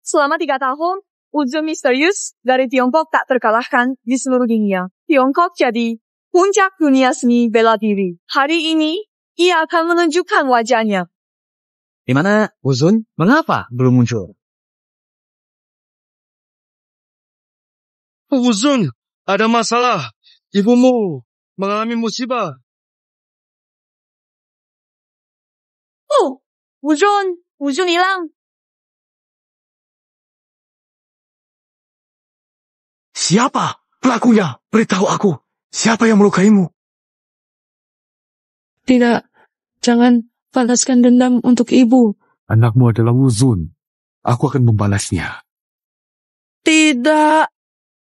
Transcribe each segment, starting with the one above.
Selama 3 tahun, Uzun misterius dari Tiongkok tak terkalahkan di seluruh dunia. Tiongkok jadi puncak dunia seni bela diri. Hari ini, ia akan menunjukkan wajahnya. Di mana Uzun? Mengapa belum muncul? Uzun, ada masalah. Ibumu mengalami musibah. Oh, Uzun hilang. Siapa pelakunya? Beritahu aku. Siapa yang melukaimu? Tidak, jangan balaskan dendam untuk ibu. Anakmu adalah Uzun. Aku akan membalasnya. Tidak,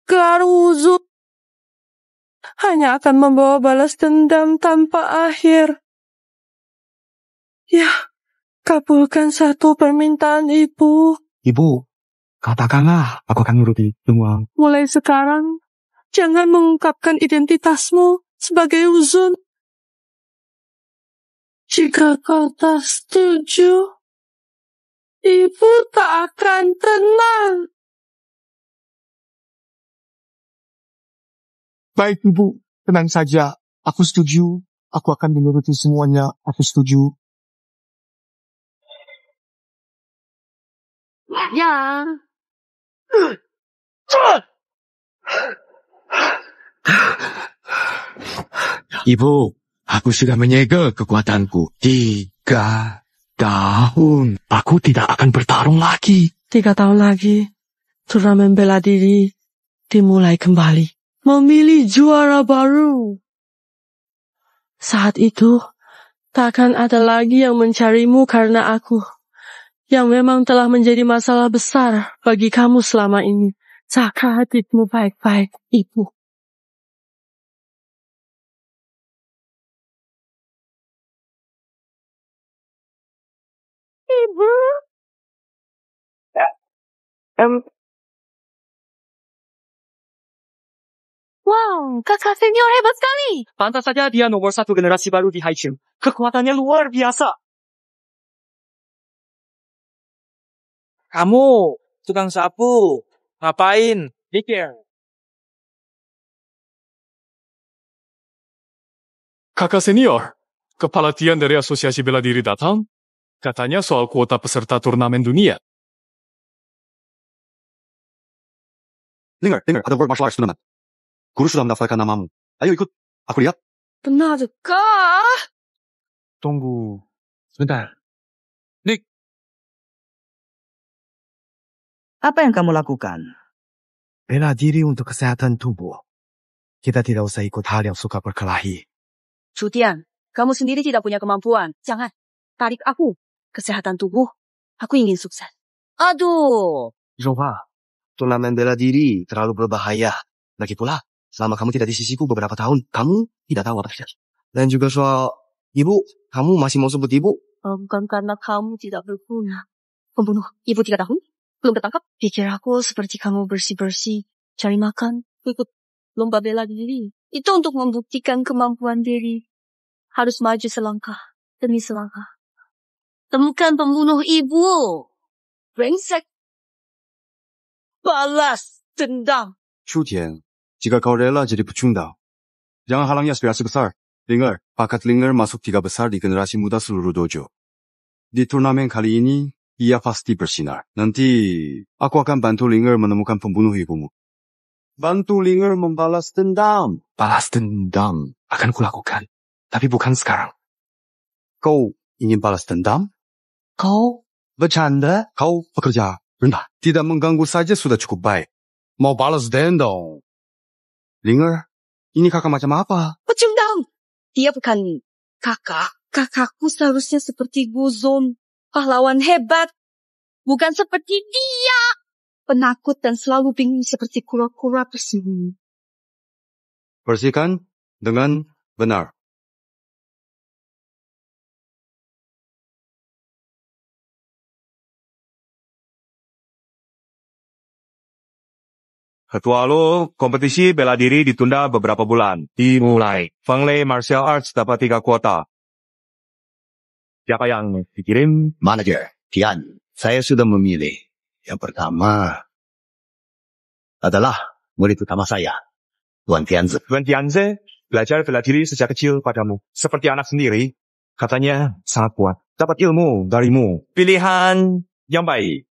Kar Uzun hanya akan membawa balas dendam tanpa akhir. Ya, kabulkan satu permintaan ibu. Ibu, katakanlah aku akan menuruti semua. Mulai sekarang, jangan mengungkapkan identitasmu sebagai Uzun. Jika kau tak setuju, ibu tak akan tenang. Baik, Ibu. Tenang saja. Aku setuju. Aku akan menuruti semuanya. Aku setuju. Ya. Ibu, aku sudah menyegel kekuatanku. 3 tahun. Aku tidak akan bertarung lagi. 3 tahun lagi, turnamen bela diri dimulai kembali. Memilih juara baru. Saat itu, tak akan ada lagi yang mencarimu karena aku, yang memang telah menjadi masalah besar bagi kamu selama ini. Jaga hatimu baik-baik, Ibu. Ibu. Wow, kakak senior hebat sekali. Pantas saja dia nomor 1 generasi baru di Haichu. Kekuatannya luar biasa. Kamu, tukang sapu. Ngapain? Pikir. Kakak senior, kepala Tian dari Asosiasi Bela Diri datang. Katanya soal kuota peserta turnamen dunia. Dengar, ada World Martial Arts Tournament. Guru sudah mendaftarkan namamu. Ayo ikut, aku lihat. Benarkah? Tunggu. Sebentar. Nick. Apa yang kamu lakukan? Bela diri untuk kesehatan tubuh. Kita tidak usah ikut hal yang suka berkelahi. Tian, kamu sendiri tidak punya kemampuan. Jangan tarik aku. Kesehatan tubuh, aku ingin sukses. Aduh. Zhonghua, turnamen bela diri terlalu berbahaya. Lagi pula, selama kamu tidak di sisiku beberapa tahun, kamu tidak tahu apa terjadi. Dan juga soal ibu, kamu masih mau sebut ibu? Bukan karena kamu tidak berguna. Pembunuh ibu 3 tahun? Belum ketangkap? Pikir aku seperti kamu bersih-bersih, cari makan, ikut lomba bela diri. Itu untuk membuktikan kemampuan diri. Harus maju selangkah demi selangkah. Temukan pembunuh ibu. Brengsek. Balas dendam. Chu Tian, jika kau rela jadi pecundang, jangan halangi aspirasi besar. Linger, bakat Linger masuk 3 besar di generasi muda seluruh dojo. Di turnamen kali ini, ia pasti bersinar. Nanti, aku akan bantu Linger menemukan pembunuh ibumu. Bantu Linger membalas dendam. Balas dendam akan kulakukan. Tapi bukan sekarang. Kau ingin balas dendam? Kau bercanda? Kau pekerja rendah. Tidak mengganggu saja sudah cukup baik. Mau balas dendam. Linger, ini kakak macam apa? Pecundang. Dia bukan kakak. Kakakku seharusnya seperti Guzon. Pahlawan hebat. Bukan seperti dia. Penakut dan selalu bingung seperti kura-kura bersembunyi. Bersihkan dengan benar. Ketua Lo, kompetisi bela diri ditunda beberapa bulan. Dimulai. Fanglei Martial Arts dapat 3 kuota. Siapa yang dikirim? Manager, Tian, saya sudah memilih. Yang pertama adalah murid utama saya, Tuan Tianzi. Tuan Tianzi belajar bela diri sejak kecil padamu. Seperti anak sendiri. Katanya sangat kuat. Dapat ilmu darimu. Pilihan yang baik.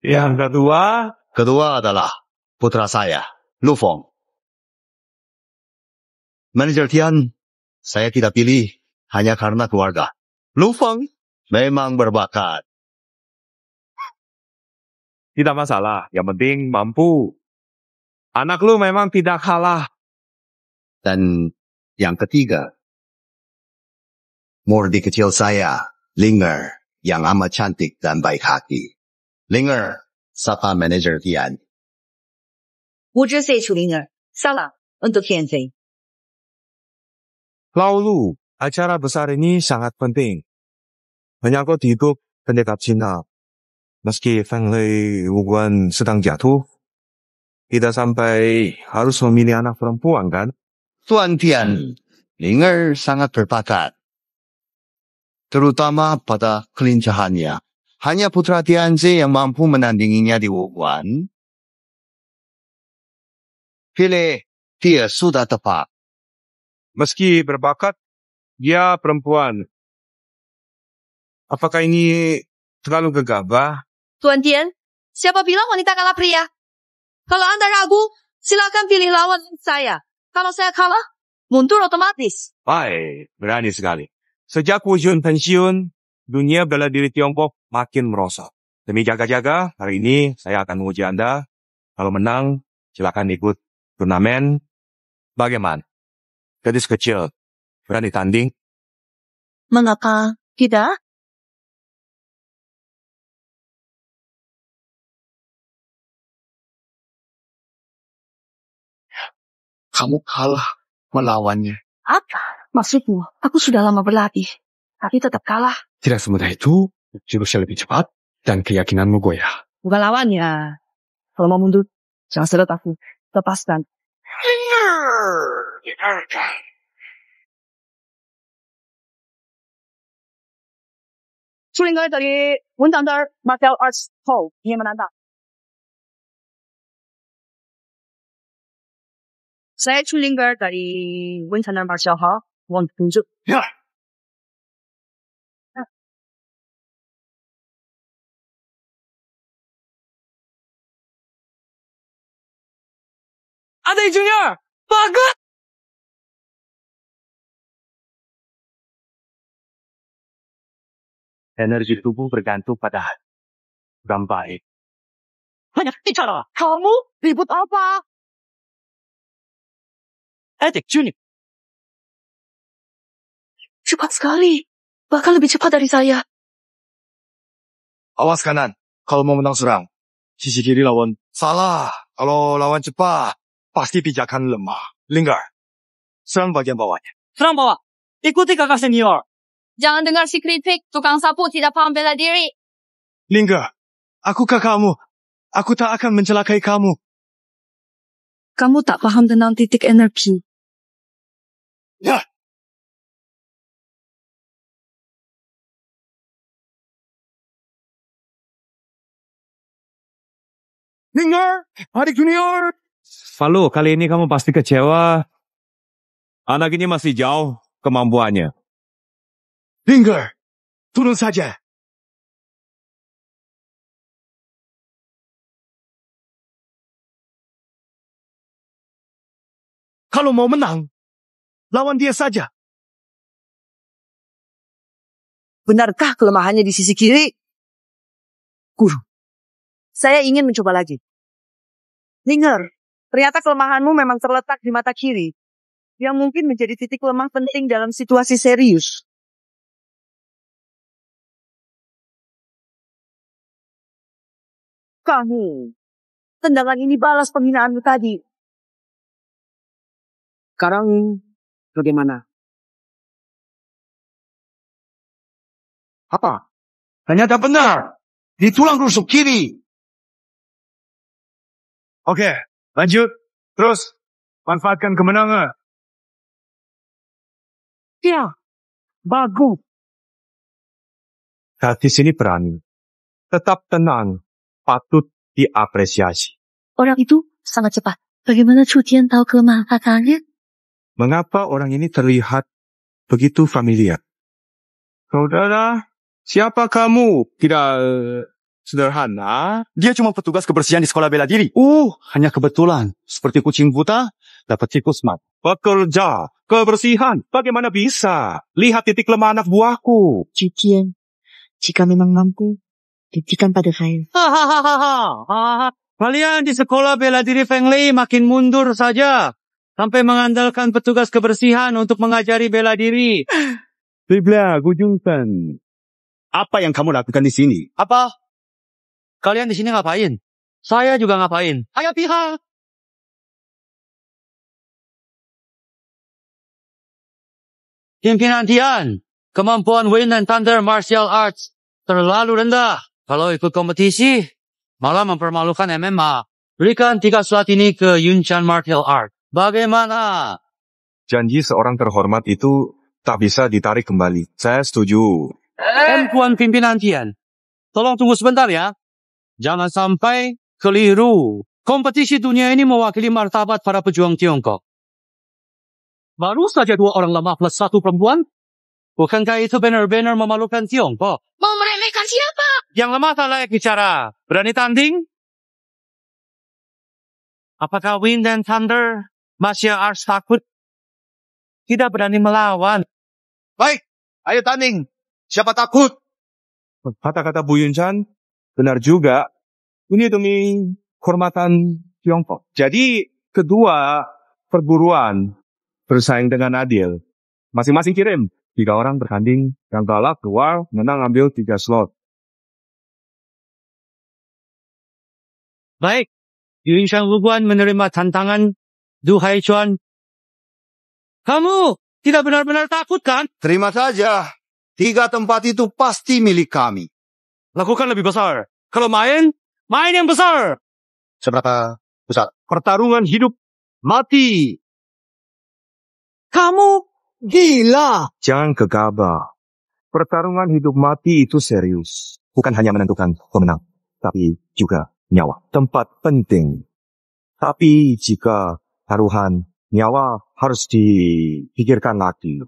Yang kedua. Kedua adalah putra saya, Lu Feng. Manajer Tian, saya tidak pilih hanya karena keluarga. Lu Feng memang berbakat. Tidak masalah. Yang penting mampu. Anak lu memang tidak kalah. Dan yang ketiga, murid kecil saya, Linger, yang amat cantik dan baik hati. Linger, sapa manajer Tian. 5 saya Linger, salah untuk Tianzi. Laulu, acara besar ini sangat penting. Menyangkut hidup pendekar Cina. Meski Feng Lei Wuguan sedang jatuh, tidak sampai harus memilih anak perempuan, kan? Tuan Tian, Linger sangat berbakat. Terutama pada kelincahannya. Hanya putra Tianzi yang mampu menandinginya di Wuguan. Pilih, dia sudah tepat. Meski berbakat, dia perempuan. Apakah ini terlalu gegabah? Tuan Tian, siapa bilang wanita kalah pria? Kalau Anda ragu, silakan pilih lawan saya. Kalau saya kalah, mundur otomatis. Baik, berani sekali. Sejak Wu Jun pensiun, dunia bela diri Tiongkok makin merosot. Demi jaga-jaga, hari ini saya akan menguji Anda. Kalau menang, silakan ikut turnamen. Bagaimana? Gadis kecil, berani tanding? Mengapa tidak? Kamu kalah melawannya. Apa maksudmu? Aku sudah lama berlatih, tapi tetap kalah. Tidak semudah itu, jurusnya lebih cepat, dan keyakinanmu goyah. Bukan lawannya. Kalau mau mundur, jangan sedot aku. Lepaskan. Sulingai dari Wundandar Martial Arts Hall, ingin menantang. Saya Chulinger dari Wundandar Martial Hall, mau tunjuk. Ya. Ada Junior! Bagus! Energi tubuh bergantung pada kurang baik. Banyak bicara! Kamu ribut apa? Adik Junior! Cepat sekali. Bahkan lebih cepat dari saya. Awas kanan, kalau mau menang serang. Sisi kiri lawan. Salah, kalau lawan cepat, pasti pijakan lemah. Linger, serang bagian bawahnya. Serang bawah! Ikuti kakak senior! Jangan dengar si kritik, tukang sapu tidak paham bela diri. Linger, aku kakakmu. Aku tak akan mencelakai kamu. Kamu tak paham tentang titik energi. Ya. Linger, adik junior. Falu, kali ini kamu pasti kecewa. Anak ini masih jauh kemampuannya. Linger, turun saja. Kalau mau menang, lawan dia saja. Benarkah kelemahannya di sisi kiri? Guru, saya ingin mencoba lagi. Linger, ternyata kelemahanmu memang terletak di mata kiri, yang mungkin menjadi titik lemah penting dalam situasi serius. Kamu, tendangan ini balas penghinaanmu tadi. Sekarang, bagaimana? Apa? Ternyata benar. Di tulang rusuk kiri. Oke, lanjut. Terus, manfaatkan kemenangan. Ya, bagus. Gadis ini berani. Tetap tenang. patut diapresiasi. Orang itu sangat cepat. Bagaimana Chu Tian tahu kelemahan kakaknya? Mengapa orang ini terlihat begitu familiar? Saudara, siapa kamu? Tidak sederhana. Dia cuma petugas kebersihan di sekolah bela diri. Hanya kebetulan. Seperti kucing buta, dapat tikus mat. Pekerja, kebersihan, bagaimana bisa? Lihat titik lemah anak buahku. Chu Tian, jika memang mampu, buktikan pada saya. Kalian di sekolah bela diri Feng Lei makin mundur saja. Sampai mengandalkan petugas kebersihan untuk mengajari bela diri. Biblia, Gujungsan. Apa yang kamu lakukan di sini? Apa? Kalian di sini ngapain? Saya juga ngapain? Ayo pihak. Pimpinan Tian, kemampuan Wind and Thunder Martial Arts terlalu rendah. Kalau ikut kompetisi, malah mempermalukan MMA. Berikan 3 slot ini ke Yunchan Martial Art. Bagaimana? Janji seorang terhormat itu tak bisa ditarik kembali. Saya setuju. Tuan Pimpinan Tian, tolong tunggu sebentar ya. Jangan sampai keliru. Kompetisi dunia ini mewakili martabat para pejuang Tiongkok. Baru saja 2 orang lemah plus 1 perempuan? Bukankah itu benar-benar memalukan Tiongkok? Mau meremehkan siapa? Yang lemah tak layak bicara. Berani tanding? Apakah Wind and Thunder Martial Arts takut? Tidak berani melawan. Baik, ayo tanding. Siapa takut? Kata-kata Bu Yunchan benar juga. Ini demi kehormatan Tiongkok. Jadi kedua perguruan bersaing dengan adil. Masing-masing kirim 3 orang bertanding. Yang kalah keluar, menang ambil 3 slot. Baik, Yunshan Wuguan menerima tantangan Du Haichuan. Kamu tidak benar-benar takut kan? Terima saja. 3 tempat itu pasti milik kami. Lakukan lebih besar. Kalau main yang besar. Seberapa besar? Pertarungan hidup mati. Kamu gila. Jangan gegabah. Pertarungan hidup mati itu serius. Bukan hanya menentukan pemenang, tapi juga nyawa. Tempat penting. Tapi jika taruhan nyawa harus dipikirkan lagi.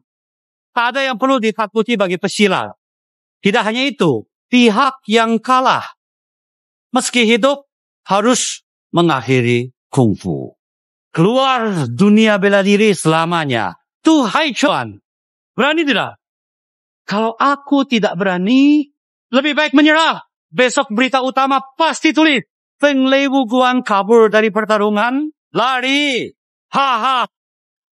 Tak ada yang perlu ditakuti bagi pesilat. Tidak hanya itu, pihak yang kalah, meski hidup, harus mengakhiri kungfu. Keluar dunia bela diri selamanya. Tu Haichuan, berani tidak? Kalau aku tidak berani, lebih baik menyerah. Besok berita utama pasti tulis. Feng Lei Wuguan kabur dari pertarungan. Lari. Haha.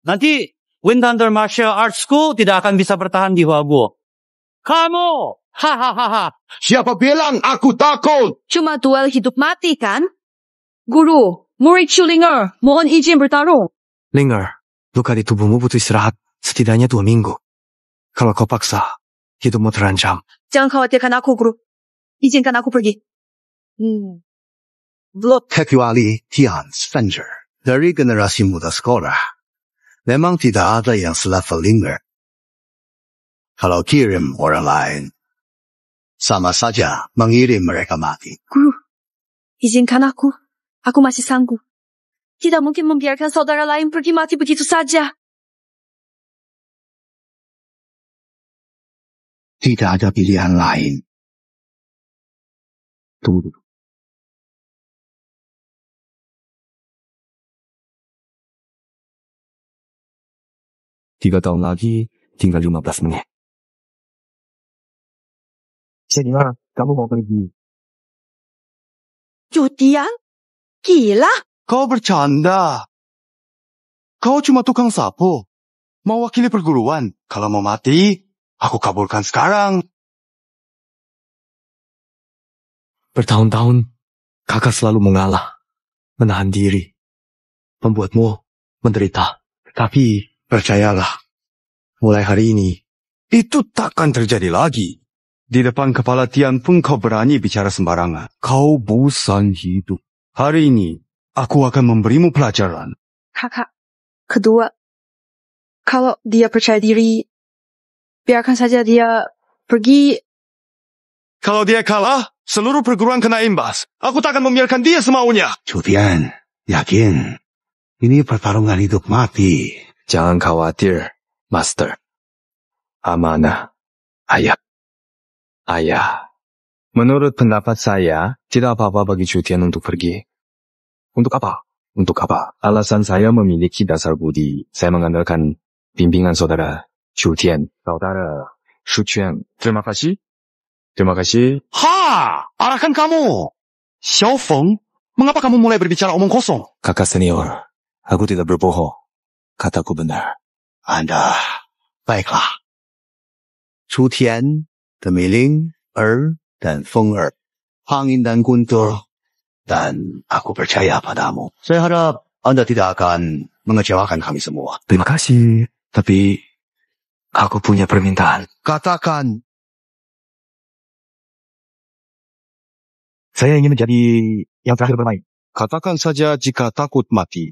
Nanti Wind Thunder Martial Arts School tidak akan bisa bertahan di Huaguo. Kamu. Hahaha. Siapa bilang aku takut? Cuma duel hidup mati kan? Guru, murid Chu Linger, mohon izin bertarung. Linger, luka di tubuhmu butuh istirahat setidaknya 2 minggu. Kalau kau paksa, hidupmu terancam. Jangan khawatirkan aku, Guru. Izinkan aku pergi. Kecuali Tian Spencer. Dari generasi muda sekolah, memang tidak ada yang selevel Linger. Kalau kirim orang lain, sama saja mengirim mereka mati. Guru, izinkan aku. Aku masih sanggup. Tidak mungkin membiarkan saudara lain pergi mati begitu saja. Tidak ada pilihan lain. Tunggu dulu. Tiga tahun lagi, tinggal 15 menit. Senima, kamu mau pergi? Chu Tian? Gila? Kau bercanda. Kau cuma tukang sapu. Mewakili perguruan. Kalau mau mati, aku kabulkan sekarang. Bertahun-tahun, kakak selalu mengalah, menahan diri, membuatmu menderita. Tapi Percayalah, mulai hari ini, itu takkan terjadi lagi. Di depan kepala Tian pun kau berani bicara sembarangan. Kau bosan hidup. Hari ini, aku akan memberimu pelajaran. Kakak, kedua, kalau dia percaya diri, biarkan saja dia pergi. Kalau dia kalah, seluruh perguruan kena imbas. Aku tak akan membiarkan dia semaunya. Chutian, yakin? Ini pertarungan hidup mati. Jangan khawatir, Master. Amanah. Ayah. Menurut pendapat saya, tidak apa-apa bagi Chutian untuk pergi. Untuk apa? Alasan saya memiliki dasar budi. Saya mengandalkan bimbingan saudara Chutian. Saudara Shuquan. Terima kasih. Arahkan kamu. Xiao Feng, mengapa kamu mulai berbicara omong kosong? Kakak senior, aku tidak berbohong. Kataku benar. Anda, baiklah. Chutian, Temiling, dan Feng Hangin dan Guntur, dan aku percaya padamu. Saya harap Anda tidak akan mengecewakan kami semua. Terima kasih. Tapi, aku punya permintaan. Katakan. Saya ingin menjadi yang terakhir bermain. Katakan saja jika takut mati.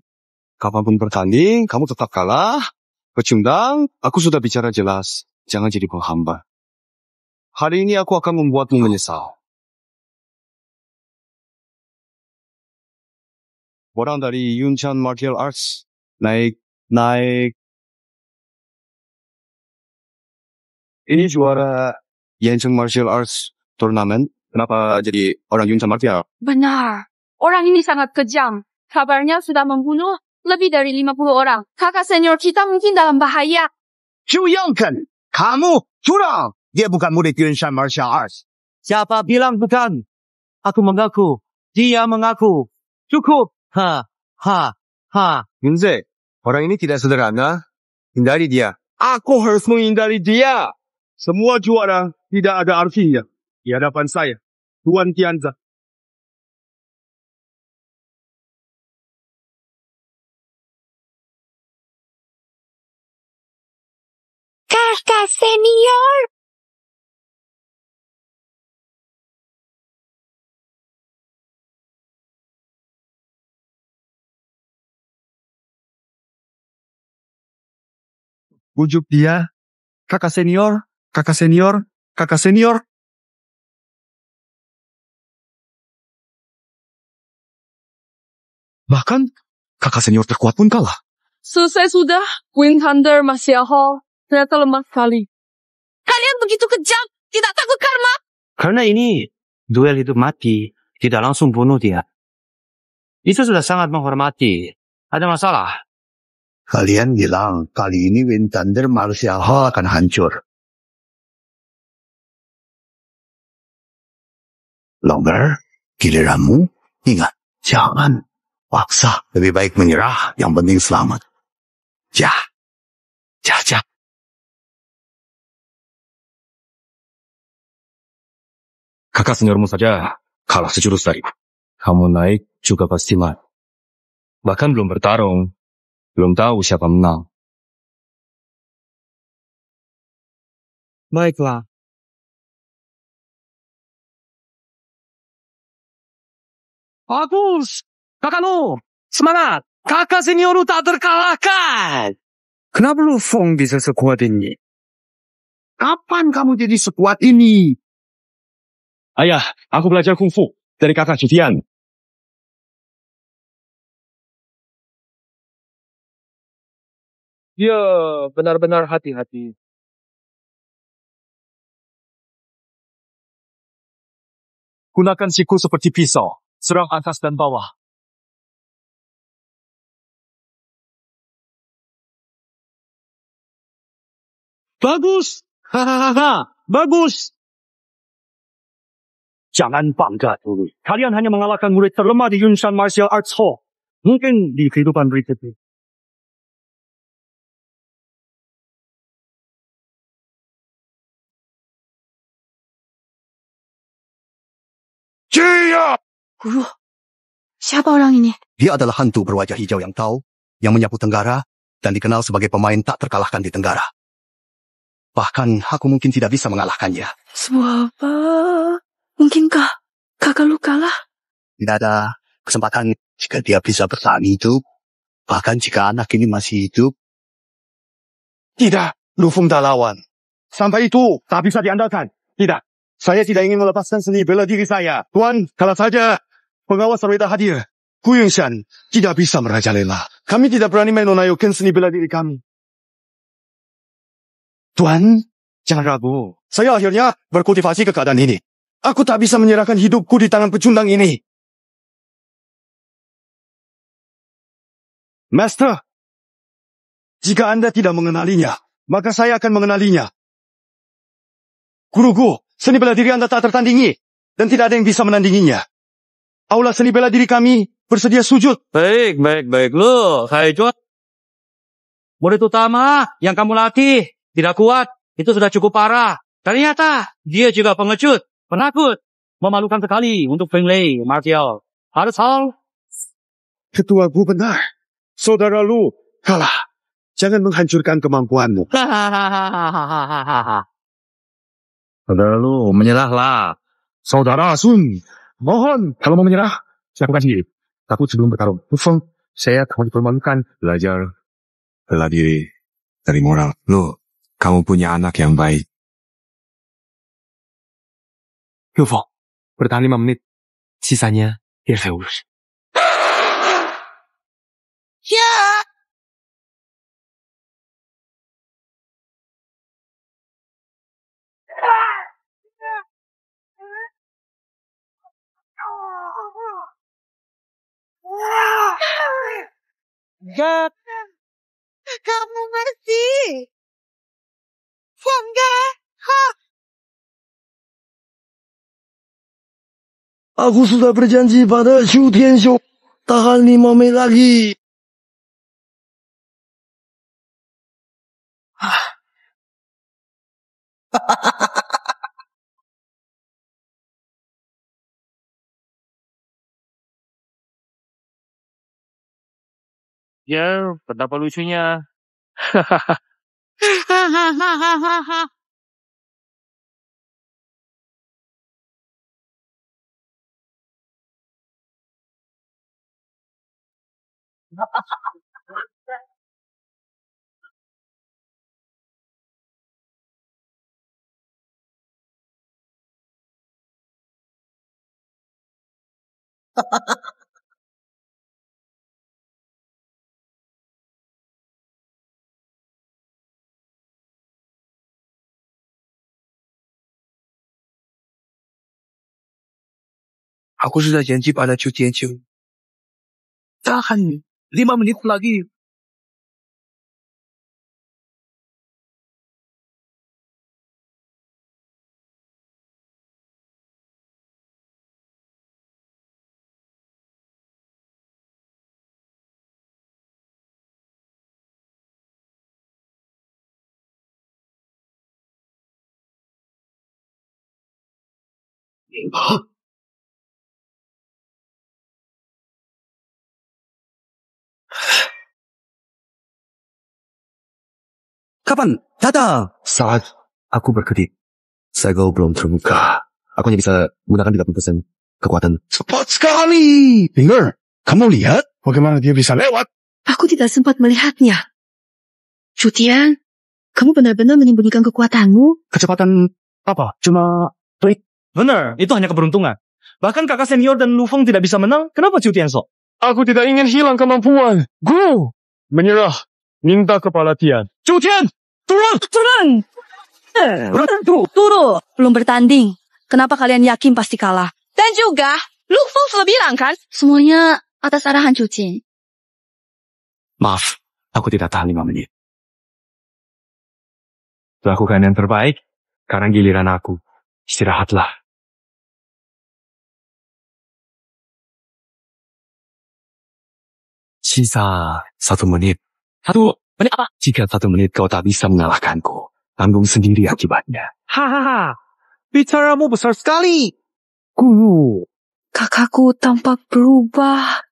Kapanpun bertanding, kamu tetap kalah. Pecundang, aku sudah bicara jelas. Jangan jadi penghamba. Hari ini aku akan membuatmu menyesal. Orang dari Yunchan Martial Arts naik. Ini juara Yancheng Martial Arts Turnamen. Kenapa jadi orang Yunchan Martial? Benar. Orang ini sangat kejam. Kabarnya sudah membunuh lebih dari 50 orang. Kakak senior kita mungkin dalam bahaya. Zhu Yangken, kamu curang. Dia bukan murid Yunshan Martial Arts. Siapa bilang bukan? Aku mengaku. Dia mengaku. Cukup. Yunze, orang ini tidak sederhana. Hindari dia. Aku harus menghindari dia. Semua juara tidak ada artinya di hadapan saya, Tuan Tianza. Kakak senior. Bujuk dia. Kakak senior. Bahkan, kakak senior terkuat pun kalah. Selesai sudah. Wing Thunder masih Hall. Ternyata lemah sekali. Kalian begitu kejam. Tidak takut karma. Karena ini duel hidup mati. Tidak langsung bunuh dia. Itu sudah sangat menghormati. Ada masalah. Kalian bilang kali ini Wing Thunder Martial Hall akan hancur. Longer, giliranmu, ingat, jangan paksa. Lebih baik menyerah, yang penting selamat. Ja. Kakak seniormu saja kalah sejurus dari. Kamu naik juga pasti mati. Bahkan belum bertarung. Belum tahu siapa menang. Baiklah. Bagus. Kakakmu. Semangat. Kakak seniormu tak terkalahkan. Kenapa lu Feng bisa sekuat ini? Kapan kamu jadi sekuat ini? Ayah, aku belajar kungfu dari kakak Chutian. Dia benar-benar hati-hati. Gunakan siku seperti pisau. Serang atas dan bawah. Bagus. Bagus. Jangan bangga dulu. Kalian hanya mengalahkan murid terlemah di Yunshan Martial Arts Hall. Mungkin di kehidupan berikutnya. Guru, siapa orang ini? Dia adalah hantu berwajah hijau yang tahu, yang menyapu Tenggara, dan dikenal sebagai pemain tak terkalahkan di Tenggara. Bahkan aku mungkin tidak bisa mengalahkannya. Sebuah apa? Mungkinkah kakak lu kalah? Tidak ada kesempatan jika dia bisa bertahan hidup. Bahkan jika anak ini masih hidup. Tidak, Lu Feng tak lawan. Sampai itu tak bisa diandalkan. Tidak. Saya tidak ingin melepaskan seni bela diri saya. Tuan, kalau saja pengawas Sarweda hadir, Gu Yunshan tidak bisa merajalela. Kami tidak berani menunjukkan seni bela diri kami. Tuan, jangan ragu. Saya akhirnya berkultivasi ke keadaan ini. Aku tak bisa menyerahkan hidupku di tangan pecundang ini. Master, jika Anda tidak mengenalinya, maka saya akan mengenalinya. Guruku, seni bela diri Anda tak tertandingi, dan tidak ada yang bisa menandinginya. Aula seni bela diri kami bersedia sujud. Baik. Loh, Haijuan. Murid utama yang kamu latih tidak kuat, itu sudah cukup parah. Ternyata dia juga pengecut, penakut. Memalukan sekali untuk Feng Lei, Martial. Harus hal. Ketua Gu benar. Saudara Lu kalah. Jangan menghancurkan kemampuanmu. Saudara Lu, menyerahlah. Saudara Sun, mohon kalau mau menyerah, silakan sendiri. Takut sebelum bertarung. Lufeng, saya takut dipermalukan. Belajar bela diri dari moral. Lu, kamu punya anak yang baik. Lufeng, bertahan 5 menit. Sisanya, biar saya urus. Ya. Gak. Kamu masih. Enggak. Aku sudah berjanji pada Xu Tianxiu. Tahan 5 menit lagi. Ya, betapa lucunya. Aku sudah janji pada Xu Tianxiu. Tahan 5 menit lagi. Kapan? Datang! Saat aku berkedip, segel belum terbuka. Aku hanya bisa menggunakan 30% kekuatan. Cepat sekali. Dengar, kamu lihat bagaimana dia bisa lewat? Aku tidak sempat melihatnya. Cutian, kamu benar-benar menyembunyikan kekuatanmu? Kecepatan apa? Cuma trik. Benar, itu hanya keberuntungan. Bahkan kakak senior dan Lufeng tidak bisa menang, kenapa Xu Tianso? Aku tidak ingin hilang kemampuan. Guru, menyerah. Minta kepala Tian. Xu Tian, turun! Turu, belum bertanding. Kenapa kalian yakin pasti kalah? Dan juga, Lufeng sudah bilang kan? Semuanya atas arahan Cuci. Maaf, aku tidak tahan 5 menit. Lakukan yang terbaik, sekarang giliran aku. Istirahatlah. Sisa 1 menit. 1 menit apa? Jika 1 menit kau tak bisa mengalahkanku, tanggung sendiri akibatnya. Hahaha, bicaramu besar sekali. Guru. Kakakku tampak berubah.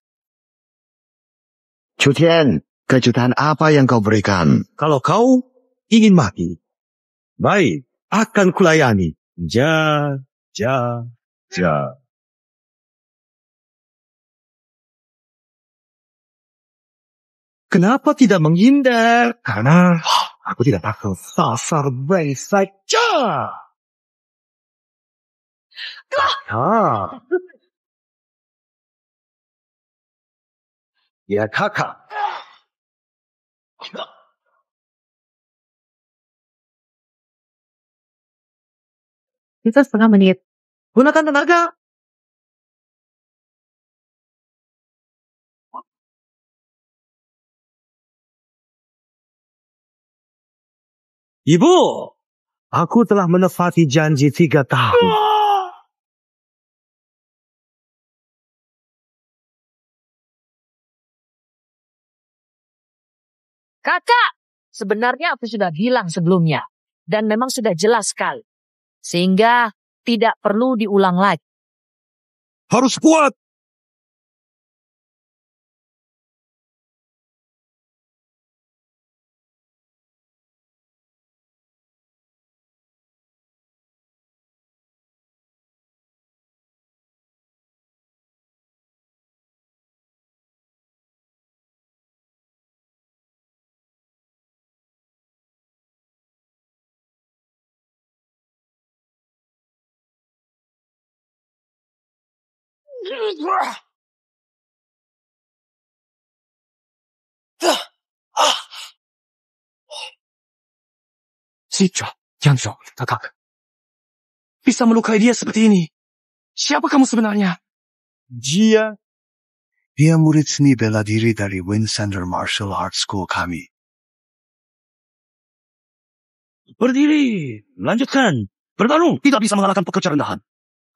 Chu Tian, kejutan apa yang kau berikan? Kalau kau ingin mati, baik, akan kulayani. Ja. Kenapa tidak menghindar? Karena aku tidak takut. Sasar baik saja. Ah. Ya kakak. Kita setengah menit. Gunakan tenaga. Ibu, aku telah menepati janji 3 tahun. Kakak, sebenarnya aku sudah bilang sebelumnya. Dan memang sudah jelas sekali. Sehingga tidak perlu diulang lagi. Harus kuat. Citra, Jiangzhou, kakak. Bisa melukai dia seperti ini. Siapa kamu sebenarnya? Dia murid seni bela diri dari Wind Center Martial Arts School kami. Berdiri, lanjutkan. Bertarung tidak bisa mengalahkan pekerja rendahan.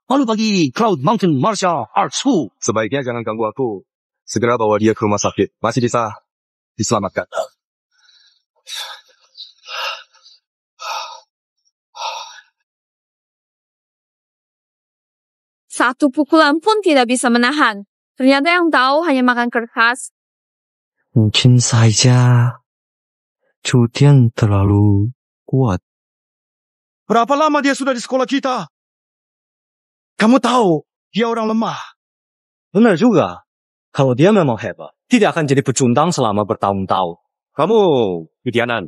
Malu bagi Cloud Mountain Martial Arts School. Sebaiknya jangan ganggu aku. Segera bawa dia ke rumah sakit. Masih bisa diselamatkan. Satu pukulan pun tidak bisa menahan. Ternyata yang tahu hanya makan keras. Mungkin saja Chu Tian terlalu kuat. Berapa lama dia sudah di sekolah kita? Kamu tahu, dia orang lemah. Benar juga. Kalau dia memang hebat, tidak akan jadi pecundang selama bertahun-tahun. Kamu, Yudianan.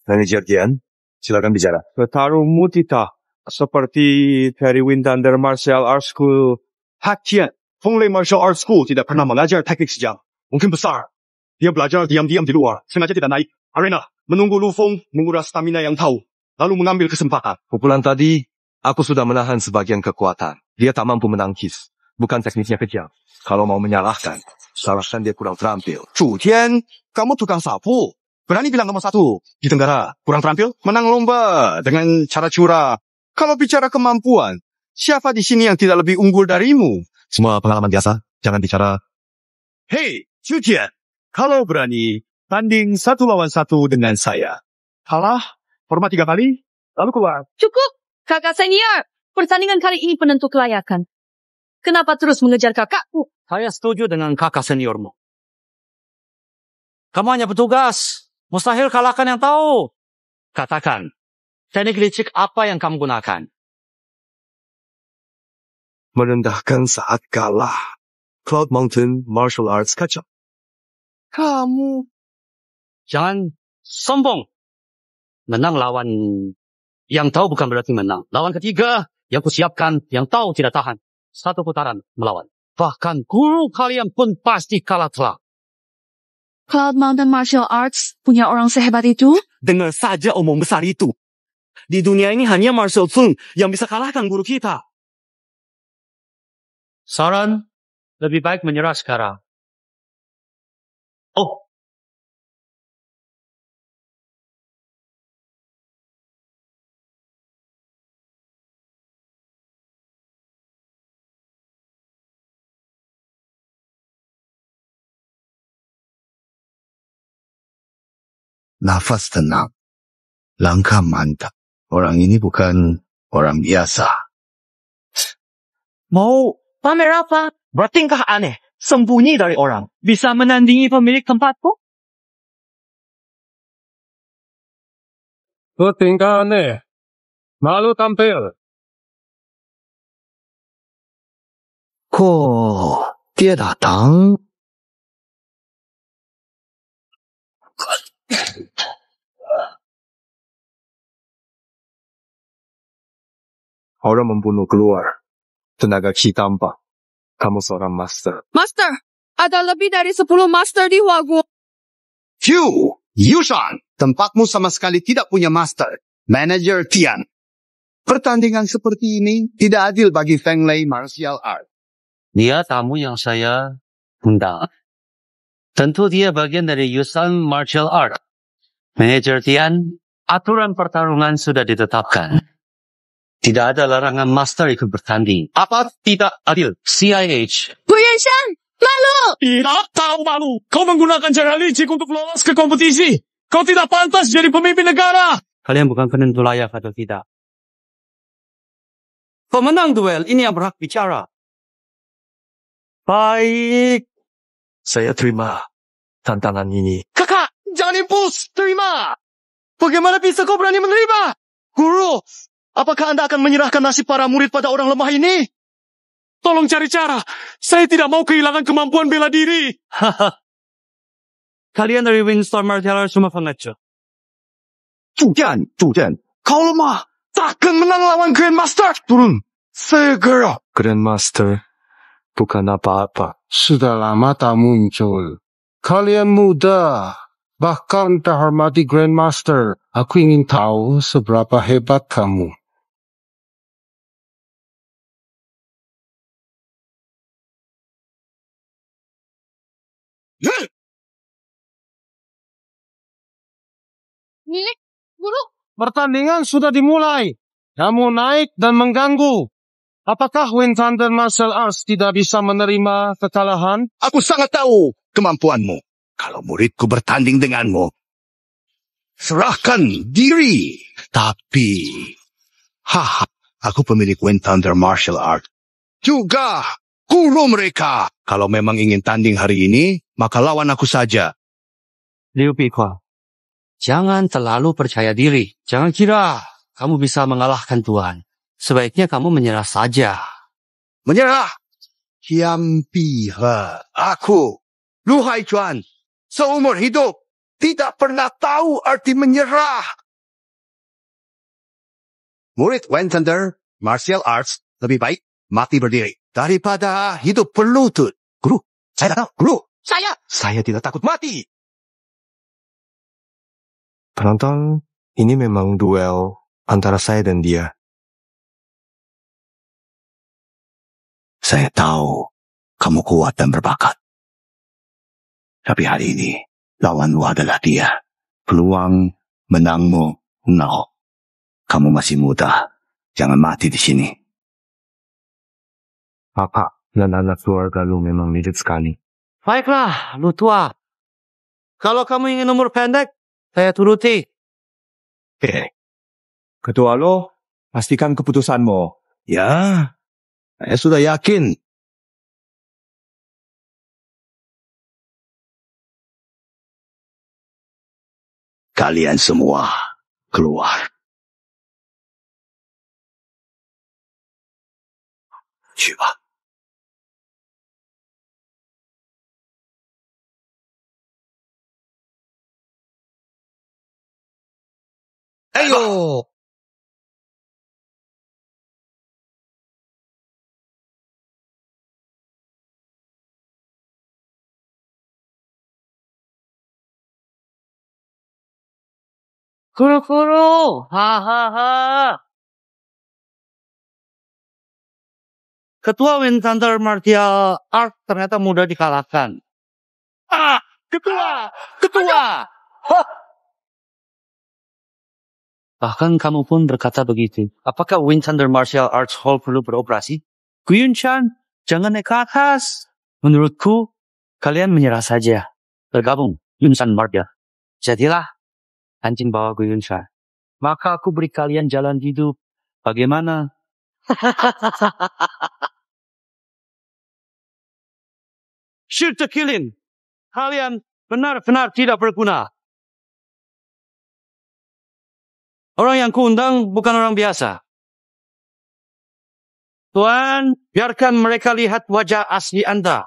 Manajer Tian, silakan bicara. Petarungmu tidak seperti dari Wind Thunder Martial Arts School. Hakian, Fonglei Martial Arts School tidak pernah mengajar teknik sejam. Mungkin besar. Dia belajar diam-diam di luar, sengaja tidak naik arena, menunggu Lu Feng menguras stamina yang tahu, lalu mengambil kesempatan. Pukulan tadi, aku sudah menahan sebagian kekuatan. Dia tak mampu menangkis. Bukan teknisnya kejam. Kalau mau menyalahkan, salahkan dia kurang terampil. Chu Tian, kamu tukang sapu. Berani bilang nomor 1 di Tenggara. Kurang terampil, menang lomba dengan cara curang. Kalau bicara kemampuan, siapa di sini yang tidak lebih unggul darimu? Semua pengalaman biasa. Jangan bicara. Hei, Chu Tian. Kalau berani, tanding 1 lawan 1 dengan saya. Kalah, format 3 kali, lalu keluar. Cukup, kakak senior. Pertandingan kali ini penentu kelayakan. Kenapa terus mengejar kakakku? Saya setuju dengan kakak seniormu. Kamu hanya petugas. Mustahil kalahkan yang tahu. Katakan, teknik licik apa yang kamu gunakan? Merendahkan saat kalah. Cloud Mountain Martial Arts kacau. Kamu. Jangan sombong. Menang lawan yang tahu bukan berarti menang. Lawan ketiga, yang kusiapkan, yang tahu tidak tahan. 1 putaran melawan. Bahkan guru kalian pun pasti kalah telak. Cloud Mountain Martial Arts punya orang sehebat itu? Dengar saja omong besar itu. Di dunia ini hanya Marshall Tsung yang bisa kalahkan guru kita. Saran, lebih baik menyerah sekarang. Oh, Nafas tenang. Langkah mantap. Orang ini bukan orang biasa. mau pamer apa? Bertingkah aneh, sembunyi dari orang. Bisa menandingi pemilik tempatku? Bertingkah aneh. Malu tampil. Kok dia datang? Orang membunuh keluar. Tenaga hitam, Pak. Kamu seorang master. Master, ada lebih dari 10 master di Huaguo. Phew! Yushan, tempatmu sama sekali tidak punya master. Manager Tian. Pertandingan seperti ini tidak adil bagi Feng Lei Martial Art. Dia tamu yang saya undang. Tentu dia bagian dari Yusan Martial Art. Manajer Tian, aturan pertarungan sudah ditetapkan. Tidak ada larangan master ikut bertanding. Apa tidak adil? CIH. Bu Yunshan, malu! Tidak tahu malu. Kau menggunakan cara licik untuk lolos ke kompetisi. Kau tidak pantas jadi pemimpin negara. Kalian bukan penentu layak atau tidak. Pemenang duel ini yang berhak bicara. Baik. Saya terima tantangan ini. Kakak, jangan impuls. Terima. Bagaimana bisa kau berani menerima? Guru, apakah Anda akan menyerahkan nasib para murid pada orang lemah ini? Tolong cari cara. Saya tidak mau kehilangan kemampuan bela diri. Kalian dari Winstar Martial Arts cuma pengecut. Judian, kau lemah. Takkan menang lawan Grandmaster. Turun. Segera. Grandmaster, bukan apa-apa. Sudah lama tak muncul. Kalian muda, bahkan terhormati Grandmaster. Aku ingin tahu seberapa hebat kamu. Ini, guru. Pertandingan sudah dimulai. Kamu naik dan mengganggu. Apakah Wind Thunder Martial Arts tidak bisa menerima kekalahan? Aku sangat tahu kemampuanmu. Kalau muridku bertanding denganmu, serahkan diri. Tapi, aku pemilik Wind Thunder Martial Art. Juga guru mereka. Kalau memang ingin tanding hari ini, maka lawan aku saja. Liu Pikwa, jangan terlalu percaya diri. Jangan kira kamu bisa mengalahkan Tuhan. Sebaiknya kamu menyerah saja. Menyerah? Hiampiha. Aku, Lu Haichuan, seumur hidup tidak pernah tahu arti menyerah. Murid Wind Thunder Martial Arts lebih baik mati berdiri daripada hidup berlutut. Guru, saya tak tahu. Guru, saya tidak takut mati. Penonton, ini memang duel antara saya dan dia. Saya tahu kamu kuat dan berbakat. Tapi hari ini, lawanmu adalah dia. Peluang menangmu nol. Kamu masih muda. Jangan mati di sini. Papa dan anak keluarga lu memang mirip sekali. Baiklah, lu tua. Kalau kamu ingin umur pendek, saya turuti. Ketua lo, pastikan keputusanmu. Ya, saya sudah yakin. Kalian semua keluar. Coba. Ayo. Guru, hahaha. Ketua Wind Thunder Martial Art ternyata mudah dikalahkan. Ketua. Bahkan kamu pun berkata begitu. Apakah Wind Thunder Martial Arts Hall perlu beroperasi? Guyun-chan, jangan naik ke atas. Menurutku, kalian menyerah saja. Bergabung, Yun-san Martial. Jadilah anjing bawah Guyun-chan. Maka aku beri kalian jalan hidup. Bagaimana? Shoot to killing. Kalian benar-benar tidak berguna. Orang yang kuundang bukan orang biasa. Tuan, biarkan mereka lihat wajah asli Anda.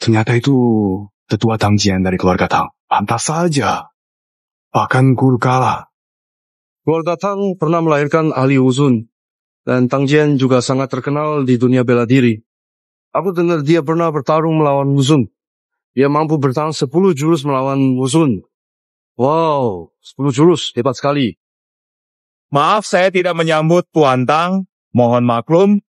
Ternyata itu tetua Tang Jian dari keluarga Tang. Pantas saja. Bahkan guru kalah. Keluarga Tang pernah melahirkan ahli wuzun. Dan Tang Jian juga sangat terkenal di dunia bela diri. Aku dengar dia pernah bertarung melawan wuzun. Dia mampu bertahan 10 jurus melawan wuzun. Wow, 10 jurus, hebat sekali. Maaf, saya tidak menyambut Tuan Tang. Mohon maklum.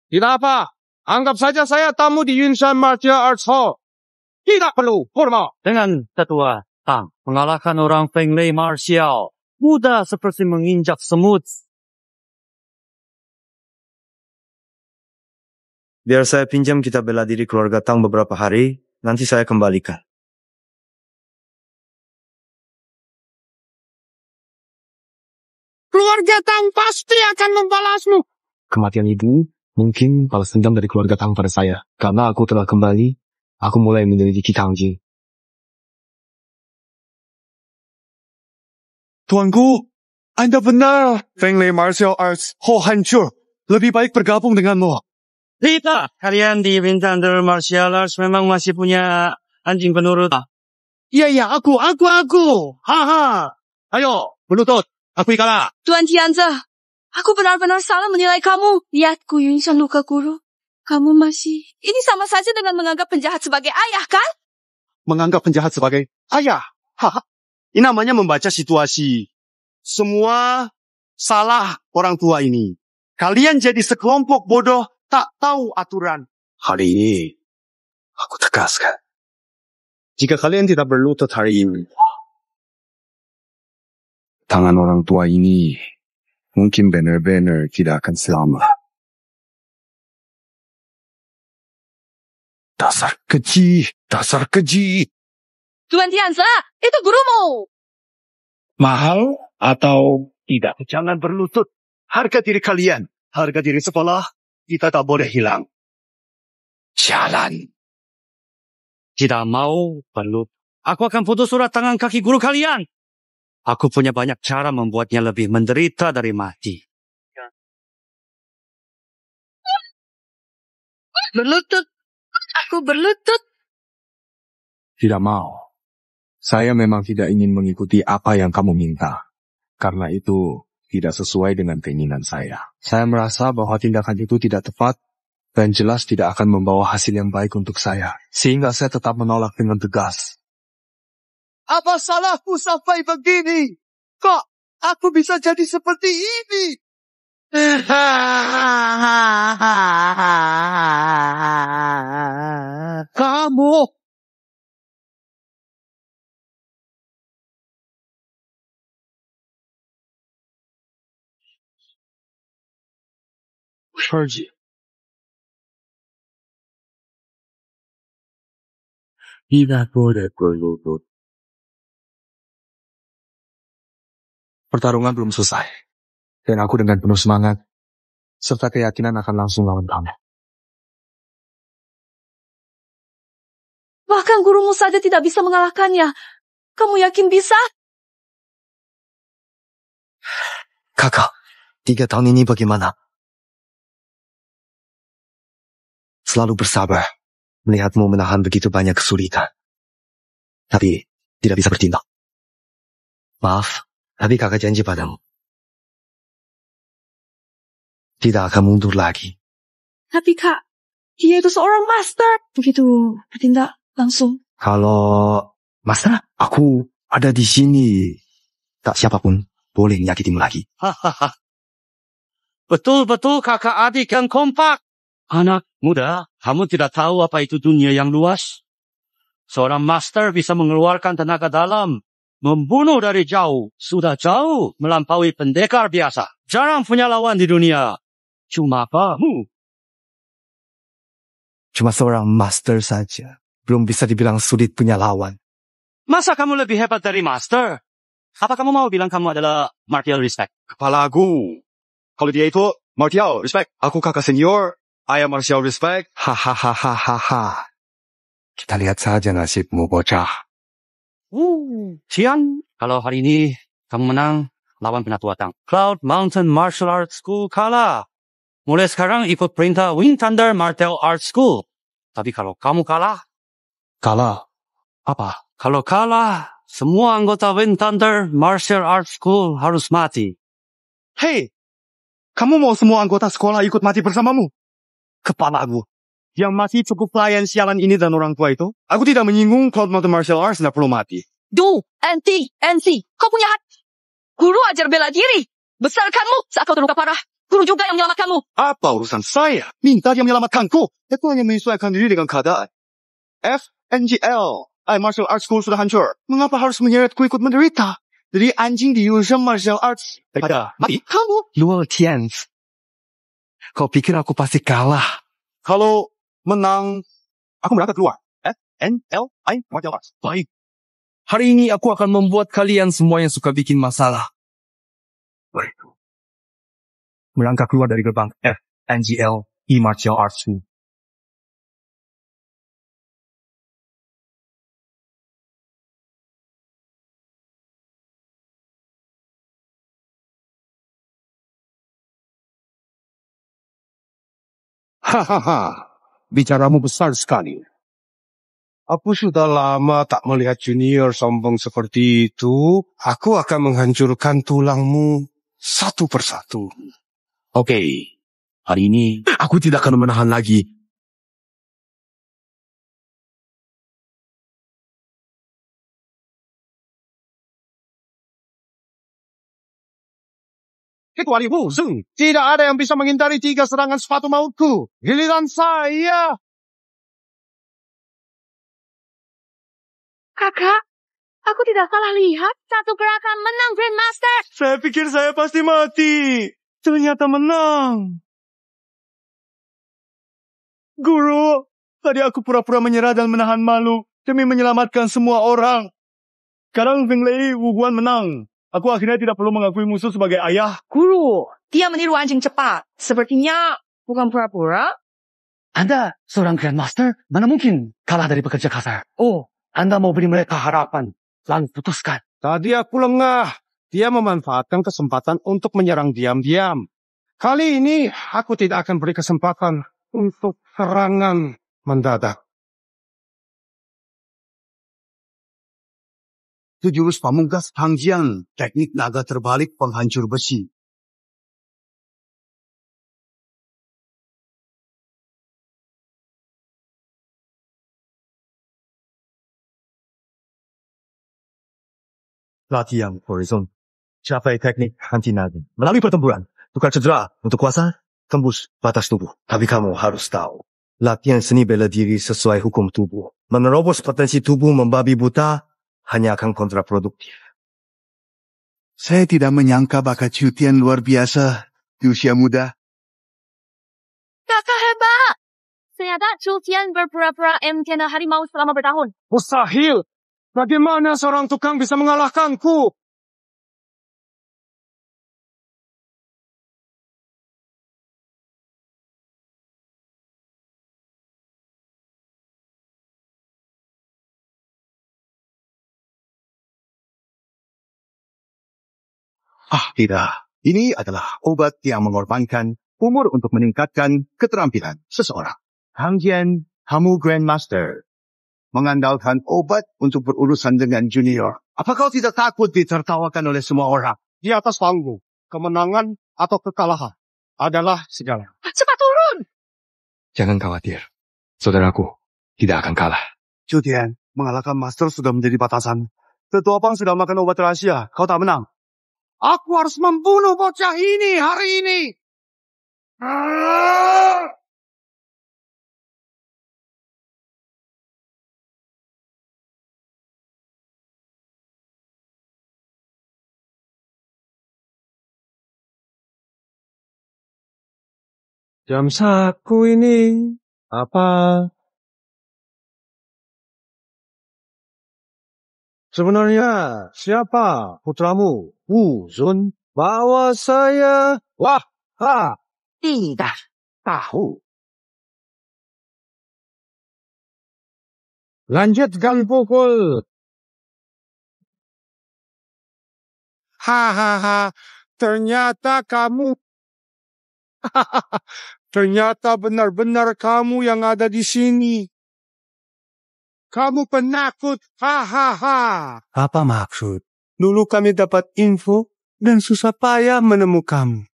Tidak apa. Anggap saja saya tamu di Yunshan Martial Arts Hall. Tidak perlu hormat. Dengan tetua Tang mengalahkan orang Feng Lei martial, mudah seperti menginjak semut. Biar saya pinjam kitab bela diri keluarga Tang beberapa hari, nanti saya kembalikan. Keluarga Tang pasti akan membalasmu. Kematian ibu mungkin balas dendam dari keluarga Tang pada saya. Karena aku telah kembali, aku mulai menyelidiki Tang Ji. Tuanku, Anda benar. Feng Lei Martial Arts Hall hancur. Lebih baik bergabung denganmu. Tidak, kalian di Wintander Martial Arts memang masih punya anjing penurut. Iya, aku. Haha. Ayo, berlutut. Aku kalah. Tuan Tianze, aku benar-benar salah menilai kamu. Lihat Gu Yunshan luka guru. Kamu masih... Ini sama saja dengan menganggap penjahat sebagai ayah, kan? Menganggap penjahat sebagai ayah. Haha. Ini namanya membaca situasi. Semua salah orang tua ini. Kalian jadi sekelompok bodoh tak tahu aturan. Hari ini, aku tegaskan. Jika kalian tidak berlutut hari ini, tangan orang tua ini mungkin benar-benar tidak akan selamat. Dasar keji. Tuan Tianze, itu gurumu. Mahal atau tidak? Jangan berlutut. Harga diri kalian, harga diri sekolah, kita tak boleh hilang. Jalan. Tidak mau berlutut. Aku akan putus surat tangan kaki guru kalian. Aku punya banyak cara membuatnya lebih menderita dari mati. Berlutut. Aku berlutut. Tidak mau. Saya memang tidak ingin mengikuti apa yang kamu minta. Karena itu tidak sesuai dengan keinginan saya. Saya merasa bahwa tindakan itu tidak tepat dan jelas tidak akan membawa hasil yang baik untuk saya. Sehingga saya tetap menolak dengan tegas. Apa salahku sampai begini? Kok aku bisa jadi seperti ini? Kamu. Pergi. Tidak boleh berlutut. Pertarungan belum selesai. Dan aku dengan penuh semangat serta keyakinan akan langsung lawan kamu. Bahkan gurumu saja tidak bisa mengalahkannya. Kamu yakin bisa? Kakak, 3 tahun ini bagaimana? Selalu bersabar melihatmu menahan begitu banyak kesulitan. Tapi tidak bisa bertindak. Maaf, tapi kakak janji padamu. Tidak akan mundur lagi. Tapi Kak, dia itu seorang master. Begitu bertindak langsung. Kalau master, aku ada di sini. Tak siapapun boleh menyakitimu lagi. Hahaha. Betul-betul kakak adik yang kompak. Anak muda, kamu tidak tahu apa itu dunia yang luas. Seorang master bisa mengeluarkan tenaga dalam, membunuh dari jauh, sudah jauh melampaui pendekar biasa. Jarang punya lawan di dunia. Cuma kamu. Cuma seorang master saja. Belum bisa dibilang sulit punya lawan. Masa kamu lebih hebat dari master? Apa kamu mau bilang kamu adalah martial respect? Kepala aku. Kalau dia itu martial respect. Aku kakak senior. Ayah martial respect. Hahaha. Kita lihat saja nasibmu, bocah. Sian, kalau hari ini kamu menang lawan penatua Tang. Cloud Mountain Martial Arts School kalah. Mulai sekarang ikut perintah Wind Thunder Martial Arts School. Tapi kalau kamu kalah, Kalah? Apa? kalau kalah, semua anggota Wind Thunder Martial Arts School harus mati. Hei, kamu mau semua anggota sekolah ikut mati bersamamu? Kepalaku. Yang masih cukup pelayan sialan ini dan orang tua itu, aku tidak menyinggung Cloud Mountain Martial Arts tidak perlu mati. Du, NC, kau punya hati. Guru ajar bela diri. Besarkanmu saat kau terluka parah. Guru juga yang menyelamatkanmu. Apa urusan saya? Minta dia menyelamatkanku. Itu hanya menyesuaikan diri dengan keadaan. FNGL, Martial Arts School sudah hancur. Mengapa harus menyeretku ikut menderita? Jadi anjing di Yuuzhan Martial Arts. Daripada mati kamu. Luo Tians. Kau pikir aku pasti kalah? Kalau menang, aku berangkat keluar. FNLI Martial Arts. Baik. Hari ini aku akan membuat kalian semua yang suka bikin masalah. Baik. Melangkah keluar dari gerbang FNGL Martial Arts School. Hahaha, bicaramu besar sekali. Aku sudah lama tak melihat junior sombong seperti itu. Aku akan menghancurkan tulangmu satu persatu. Oke, hari ini aku tidak akan menahan lagi. Kecuali Wuzhen, tidak ada yang bisa menghindari 3 serangan sepatu mautku. Giliran saya. Kakak, aku tidak salah lihat. Satu gerakan menang Grandmaster. Saya pikir saya pasti mati. Ternyata menang. Guru, tadi aku pura-pura menyerah dan menahan malu demi menyelamatkan semua orang. Sekarang Feng Lei Wu Guan menang. Aku akhirnya tidak perlu mengakui musuh sebagai ayah. Guru, dia meniru anjing cepat. Sepertinya bukan pura-pura. Anda seorang Grandmaster, mana mungkin kalah dari pekerja kasar? Oh, Anda mau beri mereka harapan, lalu putuskan. Tadi aku lengah. Dia memanfaatkan kesempatan untuk menyerang diam-diam. Kali ini aku tidak akan beri kesempatan untuk serangan mendadak. Itu jurus pamungkas Hangjian, teknik naga terbalik penghancur besi. Latihan horizon. Capai teknik anti naga. Melalui pertempuran, tukar cedera untuk kuasa, tembus batas tubuh. Tapi kamu harus tahu, latihan seni bela diri sesuai hukum tubuh. Menerobos potensi tubuh membabi buta hanya akan kontraproduktif. Saya tidak menyangka bakat Qiu Tian luar biasa di usia muda. Kakak hebat. Ternyata Qiu Tian berpura-pura mengkena harimau selama bertahun. Mustahil. Bagaimana seorang tukang bisa mengalahkanku? Tidak. Ini adalah obat yang mengorbankan umur untuk meningkatkan keterampilan seseorang. Hangjian Hamu Grandmaster mengandalkan obat untuk berurusan dengan junior. Apa kau tidak takut ditertawakan oleh semua orang? Di atas panggung, kemenangan atau kekalahan adalah segala. Cepat turun. Jangan khawatir. Saudaraku tidak akan kalah. Qiu Tian, mengalahkan Master sudah menjadi batasan. Tetua Pang sudah makan obat rahasia. Kau tak menang. Aku harus membunuh bocah ini hari ini. Jam saku ini apa? Sebenarnya siapa putramu? Wuzhen? Bawa saya. Wah, ha. Tidak tahu. Lanjutkan pukul. Hahaha, ternyata kamu Ternyata benar-benar kamu yang ada di sini. Kamu penakut. Hahaha. Apa maksud? Dulu kami dapat info dan susah payah menemukanmu.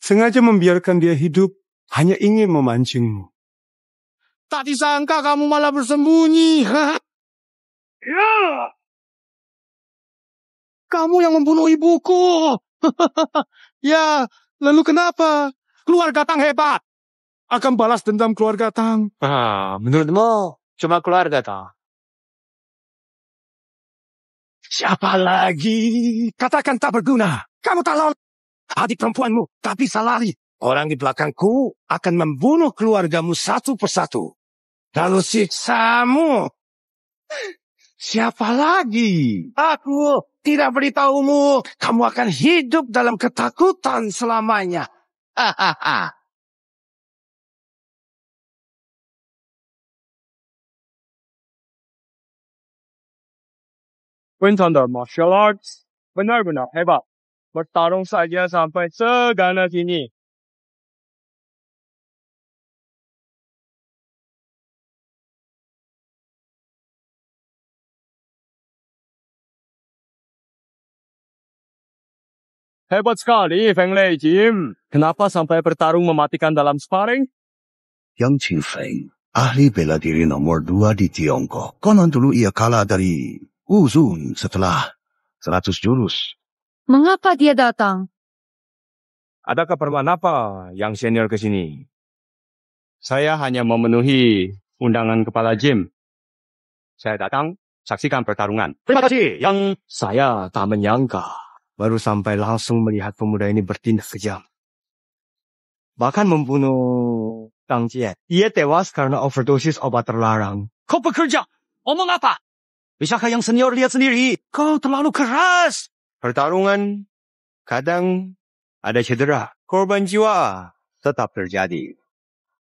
Sengaja membiarkan dia hidup hanya ingin memancingmu. Tak disangka kamu malah bersembunyi. Ya. Kamu yang membunuh ibuku. Ya, lalu kenapa? Keluarga Tang hebat. Akan balas dendam keluarga Tang. Menurutmu cuma keluarga Tang? Siapa lagi? Katakan tak berguna. Kamu tak lawan adik perempuanmu, tak bisa lari. Orang di belakangku akan membunuh keluargamu satu persatu. Lalu siksamu. Siapa lagi? Aku tidak beritahumu. Kamu akan hidup dalam ketakutan selamanya. Hahaha. Wintonder Martial Arts benar-benar hebat. Bertarung saja sampai seganas ini. Hebat sekali, Feng Lei Jim. Kenapa sampai bertarung mematikan dalam sparring? Yang Qingfeng, ahli bela diri nomor 2 di Tiongkok. Konon dulu ia kalah dari Wu Zun setelah 100 jurus. Mengapa dia datang? Ada keperluan apa yang senior ke sini? Saya hanya memenuhi undangan Kepala Jim. Saya datang saksikan pertarungan. Terima kasih. Yang saya tak menyangka. Baru sampai langsung melihat pemuda ini bertindak kejam. Bahkan membunuh Tang Jian. Ia tewas karena overdosis obat terlarang. Kau bekerja. Omong apa? Bisakah yang senior lihat sendiri? Kau terlalu keras. Pertarungan kadang ada cedera. Korban jiwa tetap terjadi.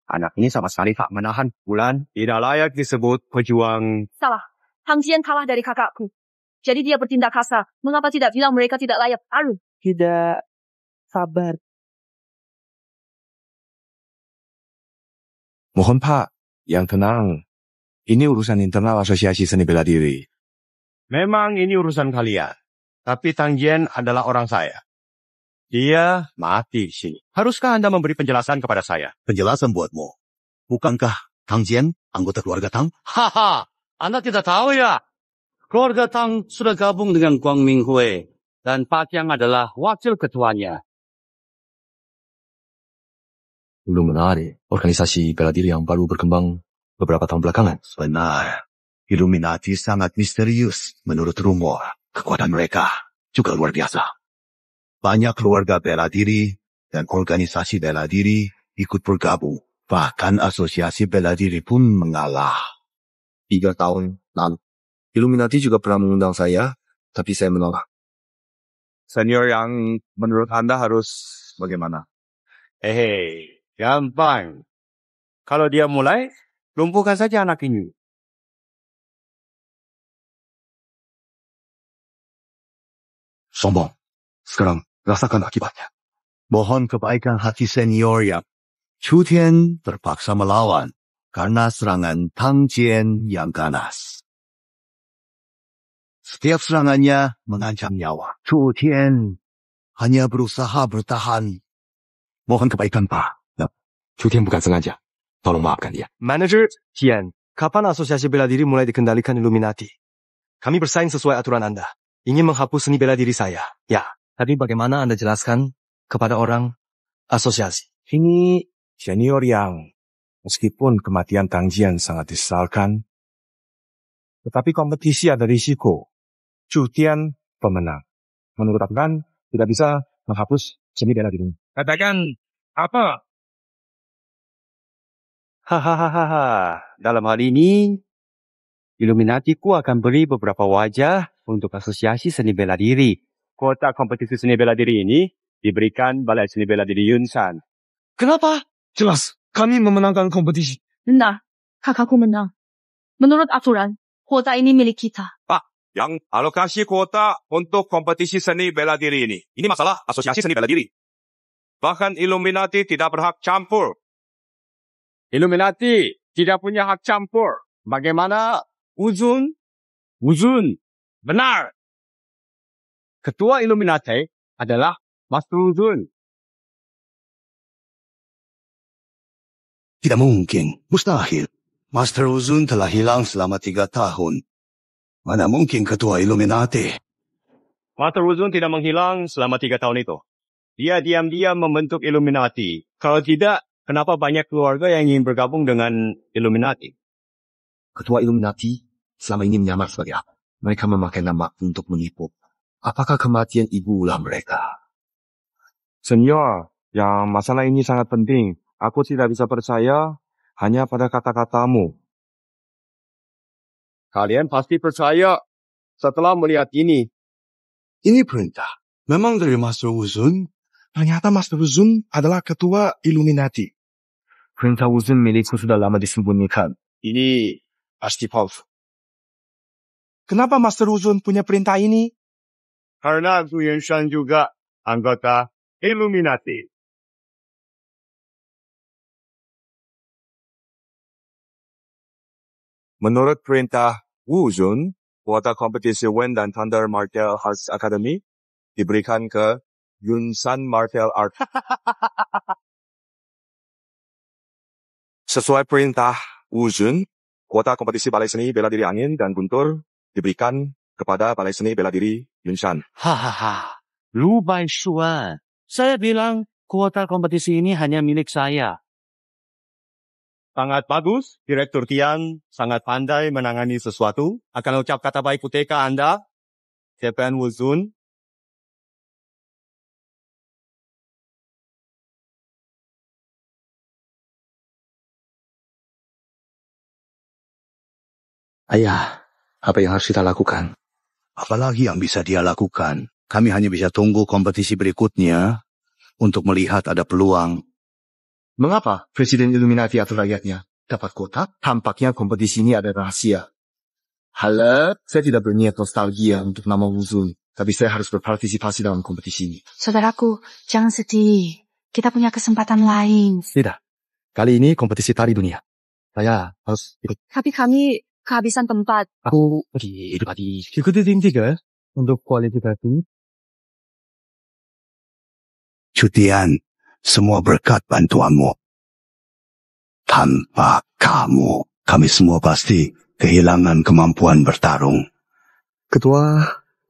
Anak ini sama sekali tak menahan pukulan. Tidak layak disebut pejuang. Salah. Tang Jian kalah dari kakakku. Jadi dia bertindak kasar. Mengapa tidak bilang mereka tidak layak? Arun. Tidak sabar. Mohon Pak, yang tenang. Ini urusan internal asosiasi seni bela diri. Memang ini urusan kalian. Tapi Tang Jian adalah orang saya. Dia mati di sini. Haruskah Anda memberi penjelasan kepada saya? Penjelasan buatmu. Bukankah Tang Jian anggota keluarga Tang? Haha, Anda tidak tahu ya? Keluarga Tang sudah gabung dengan Guang Minghui. Dan Pak Yang adalah wakil ketuanya. Illuminati, organisasi bela diri yang baru berkembang beberapa tahun belakangan. Benar. Illuminati sangat misterius. Menurut rumor, kekuatan mereka juga luar biasa. Banyak keluarga bela diri dan organisasi bela diri ikut bergabung. Bahkan asosiasi bela diri pun mengalah. 3 tahun lalu. Illuminati juga pernah mengundang saya, tapi saya menolak. Senior yang menurut Anda harus bagaimana? Gampang. Kalau dia mulai, lumpuhkan saja anak ini. Sombong. Sekarang rasakan akibatnya. Mohon kebaikan hati senior yang Chu Tian terpaksa melawan karena serangan Tang Jian yang ganas. Setiap serangannya mengancam nyawa. Chu Tian hanya berusaha bertahan. Mohon kebaikan Pak. Chu Tian bukan sengaja. Tolong maafkan dia. Manager Tian, kapan asosiasi bela diri mulai dikendalikan Illuminati? Kami bersaing sesuai aturan Anda. Ingin menghapus seni bela diri saya. Ya, tapi bagaimana Anda jelaskan kepada orang asosiasi? Ini senior yang meskipun kematian Tang Jian sangat disesalkan, tetapi kompetisi ada risiko. Chu Tian pemenang. Menurut aturan tidak bisa menghapus seni bela diri. Katakan apa? Hahaha. Dalam hal ini, Illuminatiku akan beri beberapa wajah untuk asosiasi seni bela diri. Kuota kompetisi seni bela diri ini diberikan Balai Seni Bela Diri Yunsan. Kenapa? Jelas, kami memenangkan kompetisi. Benar, kakakku menang. Menurut aturan, kuota ini milik kita. Pak, yang alokasi kuota untuk kompetisi seni bela diri ini. Ini masalah asosiasi seni bela diri. Bahkan Illuminati tidak berhak campur. Illuminati tidak punya hak campur. Bagaimana Uzun? Uzun, benar. Ketua Illuminati adalah Master Uzun. Tidak mungkin. Mustahil. Master Uzun telah hilang selama 3 tahun. Mana mungkin ketua Illuminati? Master Uzun tidak menghilang selama 3 tahun itu. Dia diam-diam membentuk Illuminati. Kalau tidak, kenapa banyak keluarga yang ingin bergabung dengan Illuminati? Ketua Illuminati selama ini menyamar sebagai apa? Mereka memakai nama untuk menipu. Apakah kematian ibu ulah mereka? Senior, yang masalah ini sangat penting. Aku tidak bisa percaya hanya pada kata-katamu. Kalian pasti percaya setelah melihat ini. Ini perintah. Memang dari Master Uzun. Ternyata Master Uzun adalah ketua Illuminati. Perintah Uzun milikku sudah lama disembunyikan. Ini pasti palsu. Kenapa Master Uzun punya perintah ini? Karena Zhu Yunshan juga anggota Illuminati. Menurut perintah Wu Zun, kuota kompetisi Wind dan Thunder Martial Arts Academy diberikan ke Yunshan Martial Arts. Sesuai perintah Wu Zun, kuota kompetisi balai seni bela diri angin dan guntur diberikan kepada balai seni bela diri Yunshan. Hahaha, Lu Baishuan. Saya bilang kuota kompetisi ini hanya milik saya. Sangat bagus, Direktur Tian sangat pandai menangani sesuatu. Akan ucap kata baik Puteka Anda, CPN Wu Zun. Ayah, apa yang harus kita lakukan? Apalagi yang bisa dia lakukan? Kami hanya bisa tunggu kompetisi berikutnya untuk melihat ada peluang. Mengapa Presiden Illuminati atau rakyatnya dapat kuota? Tampaknya kompetisi ini ada rahasia. Halo, saya tidak berniat nostalgia untuk nama Uzun, tapi saya harus berpartisipasi dalam kompetisi ini. Saudaraku, jangan sedih. Kita punya kesempatan lain. Tidak, kali ini kompetisi tari dunia. Saya harus ikut. Tapi kami kehabisan tempat. Aku ikut di tim 3 untuk kualifikasi. Cutian, semua berkat bantuanmu. Tanpa kamu, kami semua pasti kehilangan kemampuan bertarung. Ketua,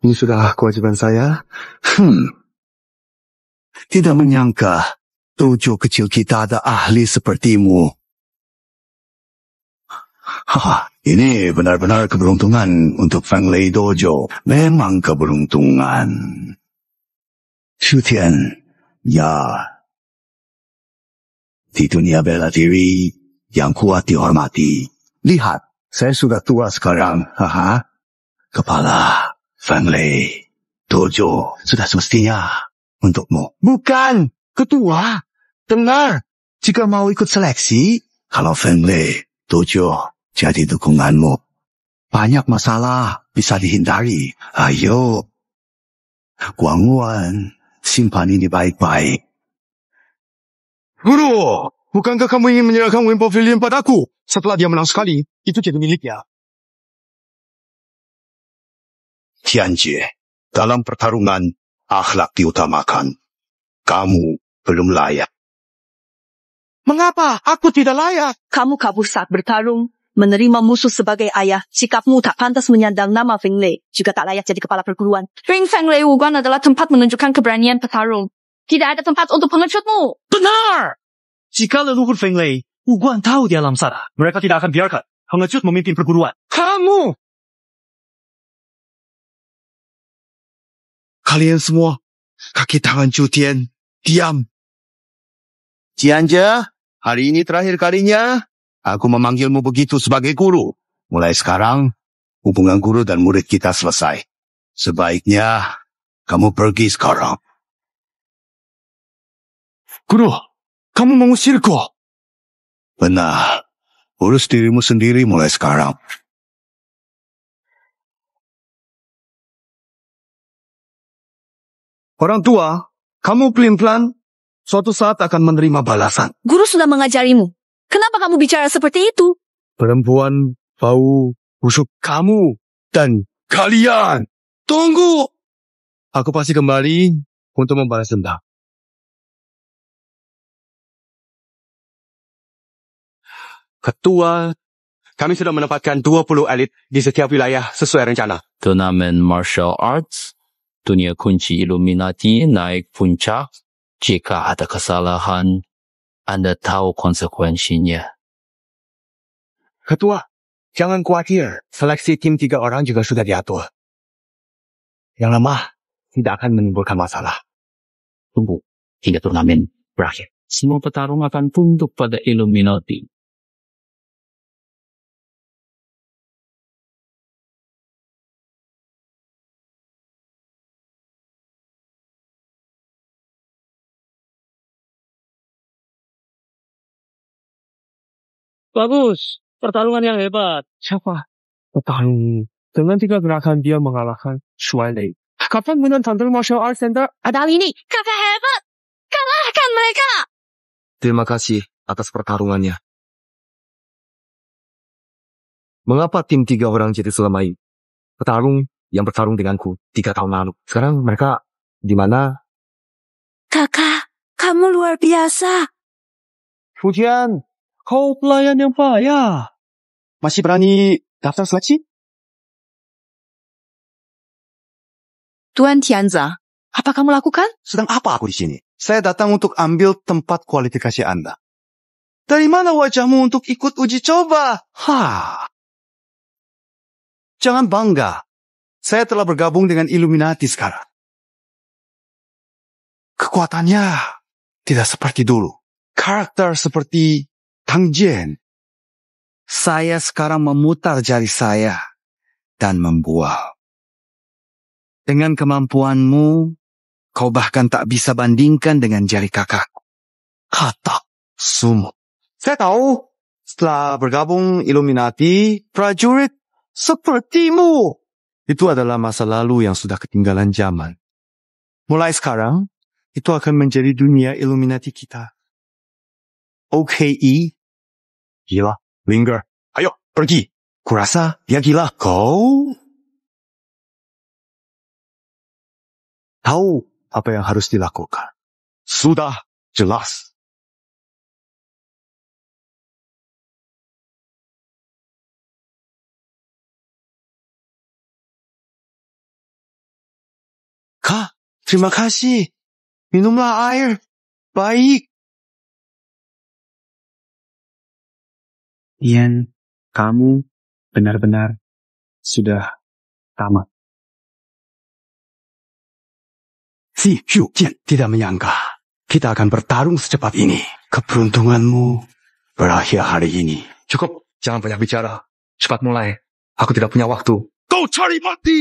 ini sudah kewajiban saya. Tidak menyangka dojo kecil kita ada ahli sepertimu. Ini benar-benar keberuntungan untuk Feng Lei Dojo. Memang keberuntungan. Cutian, ya. Di dunia bela diri yang kuat dihormati. Lihat, saya sudah tua sekarang. Kepala Feng Lei Dojo sudah semestinya untukmu. Bukan, ketua. Dengar, jika mau ikut seleksi, kalau Feng Lei Dojo jadi dukunganmu, banyak masalah bisa dihindari. Ayo, Guangwan, simpan ini baik-baik. Guru, bukankah kamu ingin menyerahkan Wind Pavilion padaku? Setelah dia menang sekali, itu jadi miliknya. Tianjie, dalam pertarungan, akhlak diutamakan. Kamu belum layak. Mengapa aku tidak layak? Kamu kabur saat bertarung, menerima musuh sebagai ayah. Sikapmu tak pantas menyandang nama Feng Lei, juga tak layak jadi kepala perguruan. Ring Feng Lei Wuguan adalah tempat menunjukkan keberanian petarung. Tidak ada tempat untuk pengecutmu. Benar! Jika leluhur Feng Lei, Wuguan tahu di alam sana, mereka tidak akan biarkan pengecut memimpin perguruan. Kamu! Kalian semua, kaki tangan Cutian, diam. Tianjie, hari ini terakhir kalinya, aku memanggilmu begitu sebagai guru. Mulai sekarang, hubungan guru dan murid kita selesai. Sebaiknya, kamu pergi sekarang. Guru, kamu mengusirku. Benar. Urus dirimu sendiri mulai sekarang. Orang tua, kamu pelin-pelan suatu saat akan menerima balasan. Guru sudah mengajarimu. Kenapa kamu bicara seperti itu? Perempuan bau busuk kamu dan kalian. Tunggu. Aku pasti kembali untuk membalas dendam. Ketua, kami sudah menempatkan 20 elit di setiap wilayah sesuai rencana. Turnamen martial arts, dunia kunci Illuminati naik puncak. Jika ada kesalahan, Anda tahu konsekuensinya. Ketua, jangan khawatir. Seleksi tim 3 orang juga sudah diatur. Yang lemah tidak akan menimbulkan masalah. Tunggu hingga turnamen berakhir. Semua petarung akan tunduk pada Illuminati. Bagus. Pertarungan yang hebat. Siapa? Petarung. Dengan 3 gerakan dia mengalahkan Shuai Lei. Kapan menang Thunder Martial Arts Center? Ada ini. Kakak hebat. Kalahkan mereka. Terima kasih atas pertarungannya. Mengapa tim 3 orang jadi selama ini? Petarung yang bertarung denganku 3 tahun lalu. Sekarang mereka di mana? Kakak, kamu luar biasa. Fujian, kau pelayan yang payah. Masih berani daftar seleksi? Tuan Tianza, apa kamu lakukan? Sedang apa aku di sini? Saya datang untuk ambil tempat kualifikasi Anda. Dari mana wajahmu untuk ikut uji coba? Jangan bangga. Saya telah bergabung dengan Illuminati sekarang. Kekuatannya tidak seperti dulu. Karakter seperti Tang Jian. Saya sekarang memutar jari saya dan membual. Dengan kemampuanmu, kau bahkan tak bisa bandingkan dengan jari kakakku. Kata Sumo. Saya tahu, setelah bergabung Illuminati, prajurit sepertimu. Itu adalah masa lalu yang sudah ketinggalan zaman. Mulai sekarang, itu akan menjadi dunia Illuminati kita. OKE? Gila, Linger. Ayo, pergi. Kurasa dia gila. Kau tahu apa yang harus dilakukan. Sudah jelas. Kak, terima kasih. Minumlah air. Baik. Ian, kamu benar-benar sudah tamat. Si Xiu Jian tidak menyangka kita akan bertarung secepat ini. Keberuntunganmu berakhir hari ini. Cukup, jangan banyak bicara. Cepat mulai. Aku tidak punya waktu. Kau cari mati!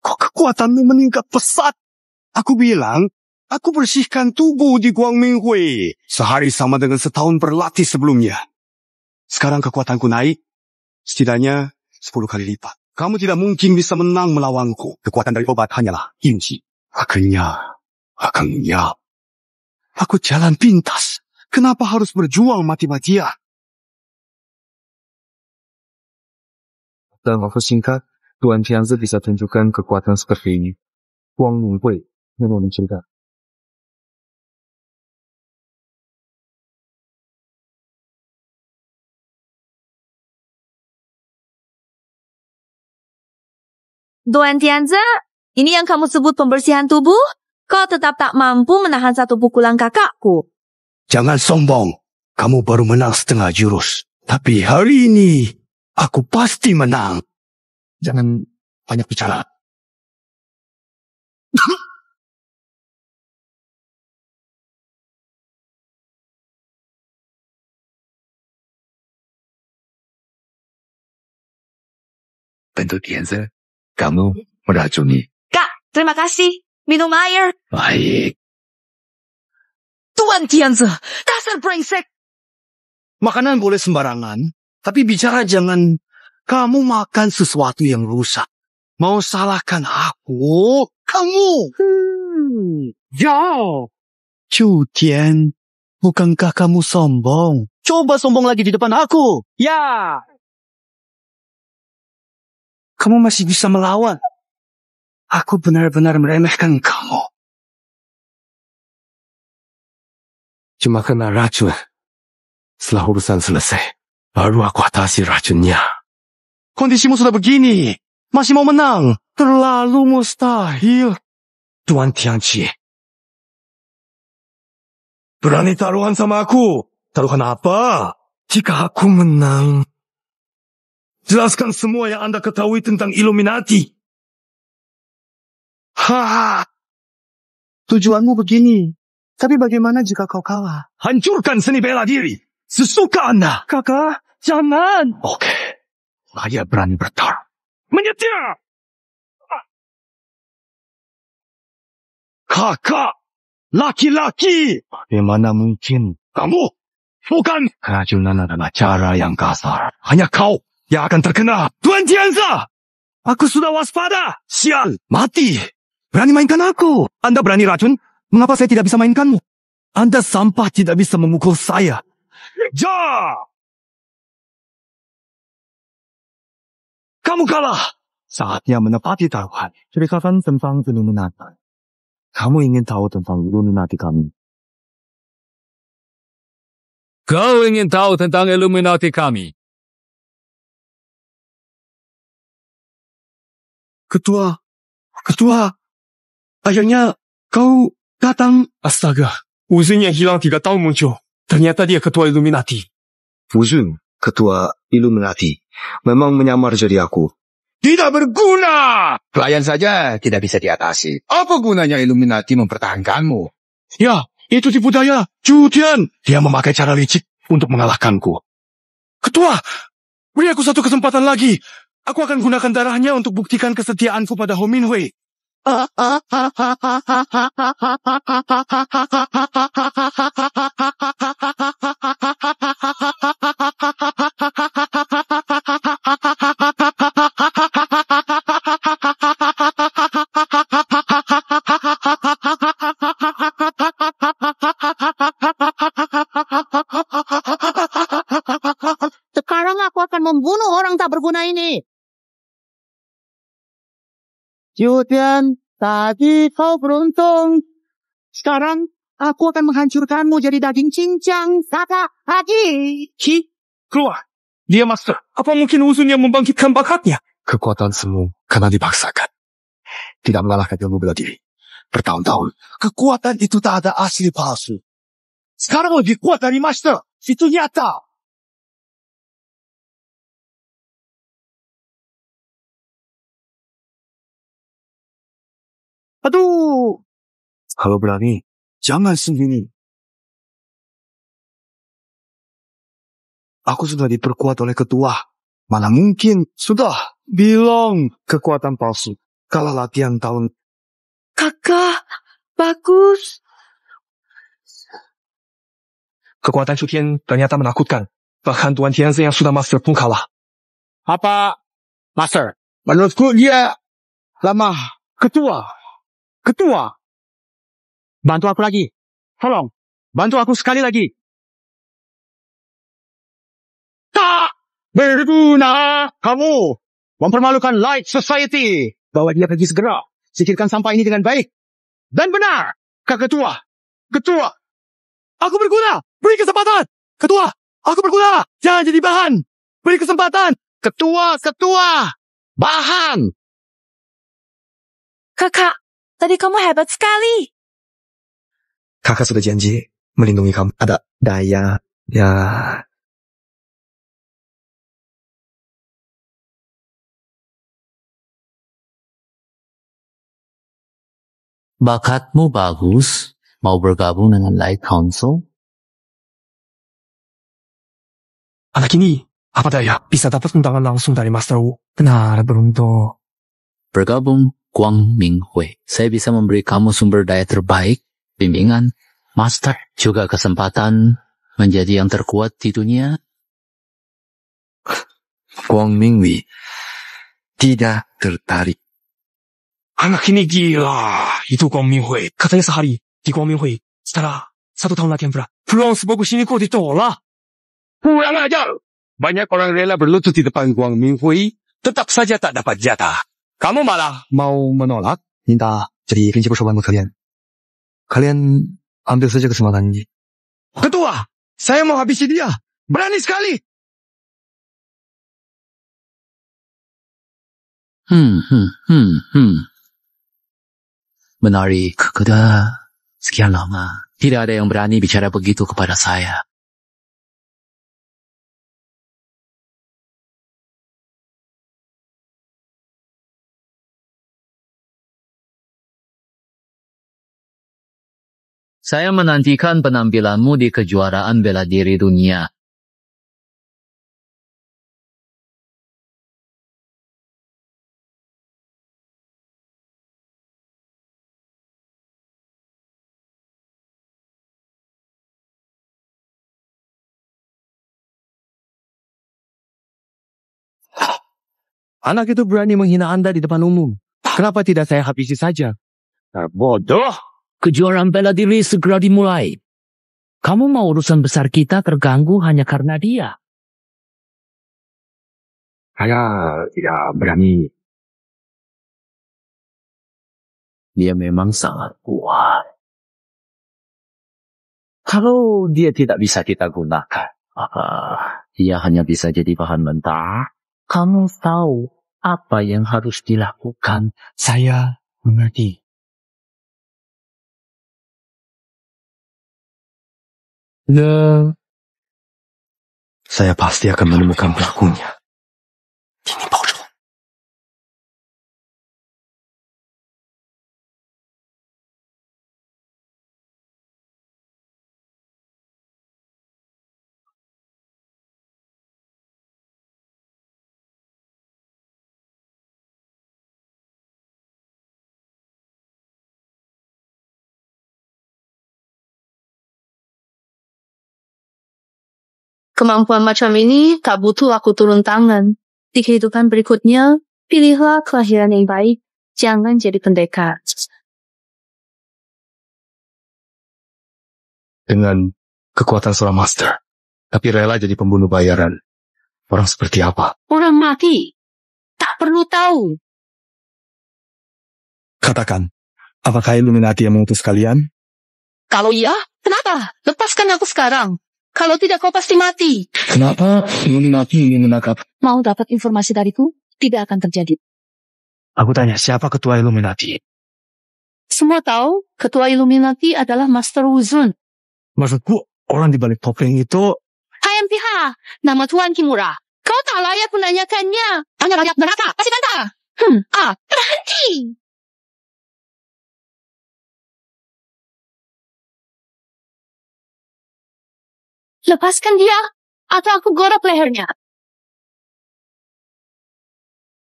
Kok kekuatanmu meningkat pesat? Aku bilang, aku bersihkan tubuh di Guangminghui. Sehari sama dengan setahun berlatih sebelumnya. Sekarang kekuatanku naik, setidaknya 10 kali lipat. Kamu tidak mungkin bisa menang melawanku. Kekuatan dari obat hanyalah inci. Akhirnya. Aku jalan pintas. Kenapa harus berjuang mati-matian? Dalam waktu singkat, Tuan Tianzi bisa tunjukkan kekuatan seperti ini. Wang Minghui memang mencegah. Tuan Tianzi, ini yang kamu sebut pembersihan tubuh? Kau tetap tak mampu menahan satu pukulan kakakku. Jangan sombong. Kamu baru menang setengah jurus. Tapi hari ini, aku pasti menang. Jangan banyak bicara. Tentu Tianzi, kamu meracuni. Kak, terima kasih. Minum air. Baik. Tuan Tianzi, dasar brengsek. Makanan boleh sembarangan, tapi bicara jangan kamu makan sesuatu yang rusak. mau salahkan aku? Kamu? Jauh. Cutian, bukankah kamu sombong? Coba sombong lagi di depan aku. Ya. Kamu masih bisa melawan. Aku benar-benar meremehkan kamu. Cuma kena racun. Setelah urusan selesai, baru aku atasi racunnya. Kondisimu sudah begini. Masih mau menang? Terlalu mustahil. Tuan Tianqi. Berani taruhan sama aku? Taruhan apa? Jika aku menang, jelaskan semua yang Anda ketahui tentang Illuminati. Tujuanmu begini. Tapi bagaimana jika kau kalah? Hancurkan seni bela diri. Sesuka Anda. Kakak, jangan. Oke. Saya berani bertarung. Menyetir! Kakak! Laki-laki! Bagaimana mungkin? Kamu! Bukan! Keracunan adalah cara yang kasar. Hanya kau yang akan terkena. Tuan Tianza! Aku sudah waspada. Sial! Mati! Berani mainkan aku. Anda berani racun? Mengapa saya tidak bisa mainkanmu? Anda sampah tidak bisa memukul saya. Ja! Kamu kalah! Saatnya menepati taruhan. Ceritakan tentang Illuminati. Kamu ingin tahu tentang Illuminati kami? Kau ingin tahu tentang Illuminati kami? Ketua, akhirnya kau datang. Astaga, Wuzun yang hilang 3 tahun muncul. Ternyata dia ketua Illuminati. Wuzun, ketua Illuminati, memang menyamar jadi aku. Tidak berguna! Pelayan saja tidak bisa diatasi. Apa gunanya Illuminati mempertahankanmu? Ya, itu tipu daya. Cutian, dia memakai cara licik untuk mengalahkanku. Ketua, beri aku satu kesempatan lagi. Aku akan gunakan darahnya untuk buktikan kesetiaanku pada Ho Minhui. Sekarang aku akan membunuh orang tak berguna ini. Cutian, tadi kau beruntung. Sekarang aku akan menghancurkanmu jadi daging cincang. Kakak, lagi. Keluar. Dia master. Apa mungkin Wuzun yang membangkitkan bakatnya? Kekuatan semu karena dipaksakan. Tidak mengalahkan ilmu bela diri. Bertahun-tahun. Kekuatan itu tak ada asli palsu. Sekarang lebih kuat dari master. Itu nyata. Aduh. Kalau berani, jangan sembunyi. Aku sudah diperkuat oleh ketua. Mana mungkin? Sudah. Bilang kekuatan palsu. Kalah latihan tahun. Kakak, bagus. Kekuatan Cutian ternyata menakutkan. Bahkan Tuan Tianzi yang sudah master pun kalah. Apa, master? Menurutku dia lemah. Ketua, bantu aku lagi. Tolong, bantu aku sekali lagi. Tak berguna. Kamu mempermalukan Light Society. Bawa dia pergi segera. Singkirkan sampah ini dengan baik. Dan benar, Kak Ketua. Aku berguna. Beri kesempatan. Ketua, aku berguna. Jangan jadi bahan. Beri kesempatan. Ketua. Bahan. Kakak, tadi kamu hebat sekali. Kakak sudah janji melindungi kamu. Ada daya, ya. Bakatmu bagus. Mau bergabung dengan Light Council? Anak ini, apa daya, bisa dapat undangan langsung dari Master Wu. Benar, beruntung. Bergabung Guang Minghui. Saya bisa memberi kamu sumber daya terbaik, bimbingan, master, juga kesempatan menjadi yang terkuat di dunia. Guang Minghui tidak tertarik. Anak ini gila. Itu Guang Minghui. Katanya sehari di Guang Minghui. Setelah 1 tahun latihan berat. Peluang sebagus ini kok ditolak. Kurang ajar. Banyak orang rela berlutut di depan Guang Minghui, tetap saja tak dapat jatah. Kamu malah mau menolak? Minta jadi prinsipal sobat kalian. Kalian ambil saja kesempatan ini. Ketua, saya mau habisi dia. Berani sekali. Menari kepada sekian lama. Tidak ada yang berani bicara begitu kepada saya. Saya menantikan penampilanmu di kejuaraan bela diri dunia. Anak itu berani menghina Anda di depan umum. Kenapa tidak saya habisi saja? Bodoh. Kejuaraan bela diri segera dimulai. Kamu mau urusan besar kita terganggu hanya karena dia? Saya tidak berani. Dia memang sangat kuat. Kalau dia tidak bisa kita gunakan, Dia hanya bisa jadi bahan mentah. Kamu tahu apa yang harus dilakukan? Saya mengerti. Saya pasti akan menemukan pelakunya. Kemampuan macam ini tak butuh aku turun tangan. Di kehidupan berikutnya, pilihlah kelahiran yang baik. Jangan jadi pendekar. Dengan kekuatan seorang master, tapi rela jadi pembunuh bayaran. Orang seperti apa? Orang mati. Tak perlu tahu. Katakan, apakah Illuminati yang mengutus kalian? Kalau iya, kenapa? Lepaskan aku sekarang. Kalau tidak, kau pasti mati. Kenapa Illuminati ingin menangkap? Mau dapat informasi dariku? Tidak akan terjadi. Aku tanya, siapa ketua Illuminati? Semua tahu, ketua Illuminati adalah Master Wuzun. Maksudku, orang di balik topeng itu... HMPH, nama Tuan Kimura. Kau tak layak menanyakannya. Tanya rakyat neraka, pasti bantah. Berhenti. Lepaskan dia, atau aku gorok lehernya.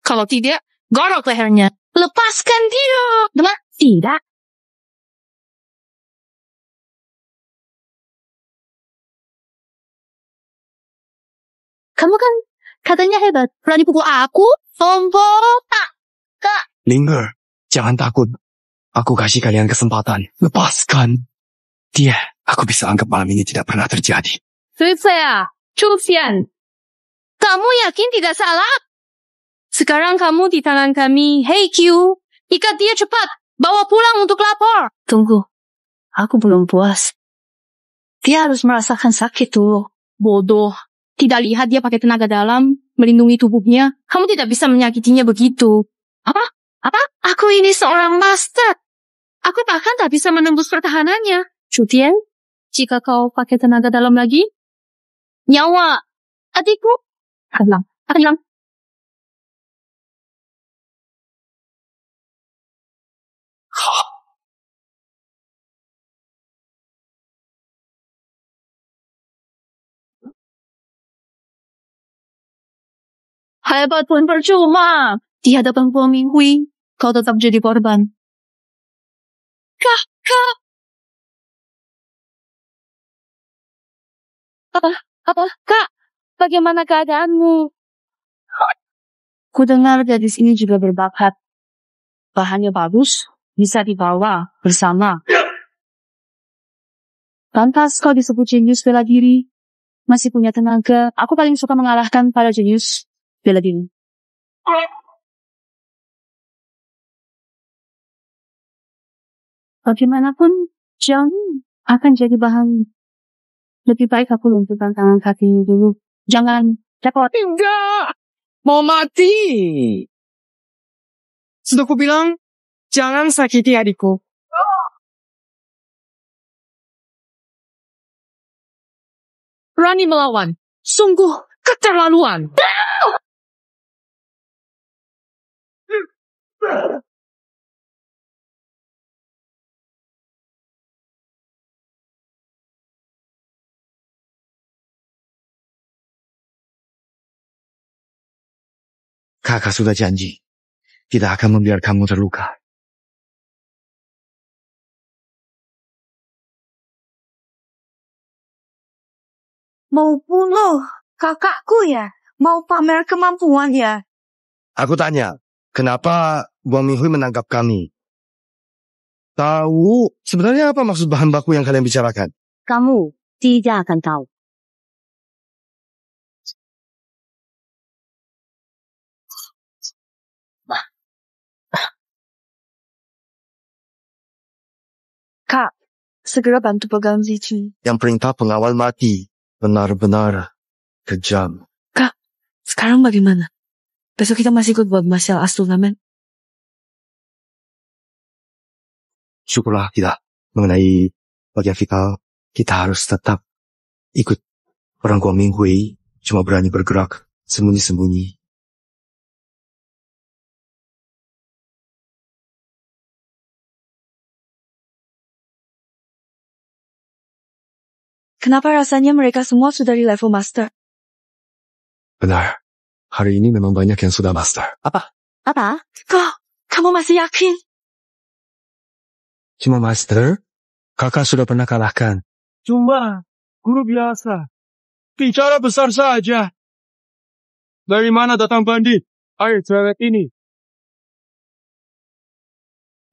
Kalau tidak, gorok lehernya. Lepaskan dia. Dengar? Tidak. Kamu kan katanya hebat. Berani pukul aku? Sombong. Kak. Linger, jangan takut. Aku kasih kalian kesempatan. Lepaskan dia. Aku bisa anggap malam ini tidak pernah terjadi. Saya, Chufian. Kamu yakin tidak salah? Sekarang kamu di tangan kami. Hey Q, ikat dia cepat. Bawa pulang untuk lapor. Tunggu, aku belum puas. Dia harus merasakan sakit dulu. Bodoh. Tidak lihat dia pakai tenaga dalam, melindungi tubuhnya. Kamu tidak bisa menyakitinya begitu. Apa? Aku ini seorang master. Aku bahkan tak bisa menembus pertahanannya. Chutian, jika kau pakai tenaga dalam lagi, nyawa adikku akan hilang. Hebat pun percuma. Di hadapan Guang Minghui, kau tetap jadi korban. Kak. Apa? Kak, bagaimana keadaanmu? Ku dengar gadis ini juga berbakat. bahannya bagus, bisa dibawa bersama. Pantas kau disebut jenius bela diri. Masih punya tenaga. Aku paling suka mengalahkan para jenius bela diri. Bagaimanapun, John akan jadi bahan. Lebih baik aku lumpuhkan tangan kakinya dulu. Jangan repot. Enggak! Mau mati! Sudah ku bilang, jangan sakiti adikku. Berani melawan. Sungguh keterlaluan. Kakak sudah janji, tidak akan membiarkan kamu terluka. Mau bunuh kakakku ya? Mau pamer kemampuan ya? Aku tanya, kenapa Wang Minghui menangkap kami? Tahu sebenarnya apa maksud bahan baku yang kalian bicarakan? Kamu tidak akan tahu. Kak, segera bantu pegang Zici. Yang perintah pengawal mati. Benar-benar kejam. Kak, sekarang bagaimana? Besok kita masih ikut buat martial arts turnamen? Syukurlah tidak. Mengenai bagian vital, kita harus tetap ikut. Orang Wang Minghui cuma berani bergerak sembunyi-sembunyi. Kenapa rasanya mereka semua sudah di level master? Benar. Hari ini memang banyak yang sudah master. Apa? Kok, kamu masih yakin? Cuma master? Kakak sudah pernah kalahkan. Cuma guru biasa. Bicara besar saja. Dari mana datang bandit? Ayo cewek ini.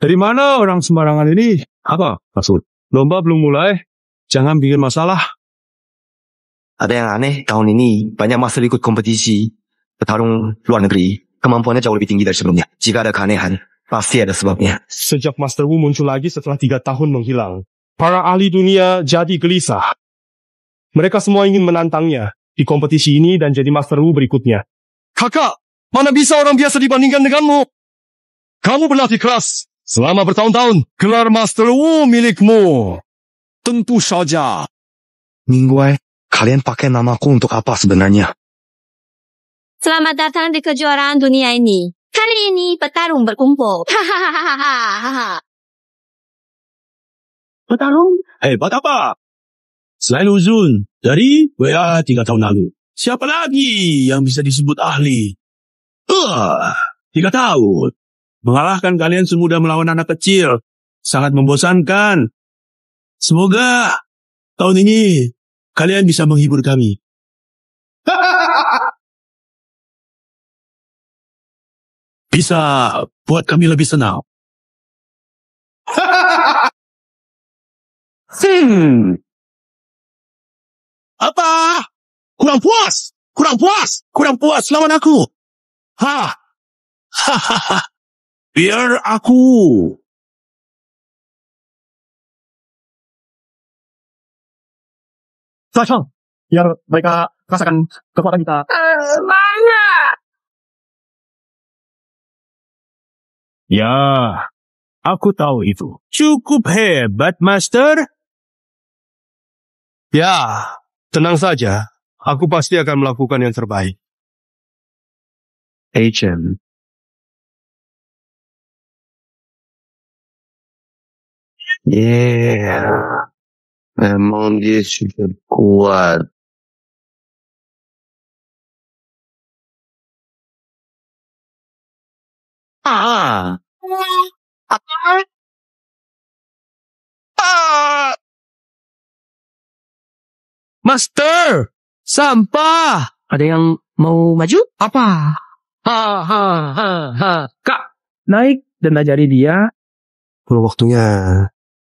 Dari mana orang sembarangan ini? Apa maksud? Lomba belum mulai. Jangan bikin masalah. Ada yang aneh, tahun ini banyak master ikut kompetisi bertarung luar negeri. Kemampuannya jauh lebih tinggi dari sebelumnya. Jika ada keanehan, pasti ada sebabnya. Sejak Master Wu muncul lagi setelah 3 tahun menghilang, para ahli dunia jadi gelisah. Mereka semua ingin menantangnya di kompetisi ini dan jadi Master Wu berikutnya. Kakak, mana bisa orang biasa dibandingkan denganmu? Kamu berlatih keras selama bertahun-tahun. Gelar Master Wu milikmu. Tentu saja. Mingguai, kalian pakai namaku untuk apa sebenarnya? Selamat datang di kejuaraan dunia ini. Kali ini petarung berkumpul. Hahaha. Petarung? Hebat apa? Selain Uzun, dari WA 3 tahun lalu. Siapa lagi yang bisa disebut ahli? 3 tahun. Mengalahkan kalian semudah melawan anak kecil. Sangat membosankan. Semoga tahun ini kalian bisa menghibur kami. Bisa buat kami lebih senang. Apa? Kurang puas? Kurang puas? Kurang puas lawan aku? Biar aku. Sachang, biar mereka rasakan kekuatan kita. Semangat! Ya, aku tahu itu. Cukup hebat, Master. Ya, tenang saja. Aku pasti akan melakukan yang terbaik. HM. Yeah. Memang dia sudah kuat. Master! Sampah! Ada yang mau maju? Apa? Kak, naik dan ajari dia. Belum waktunya.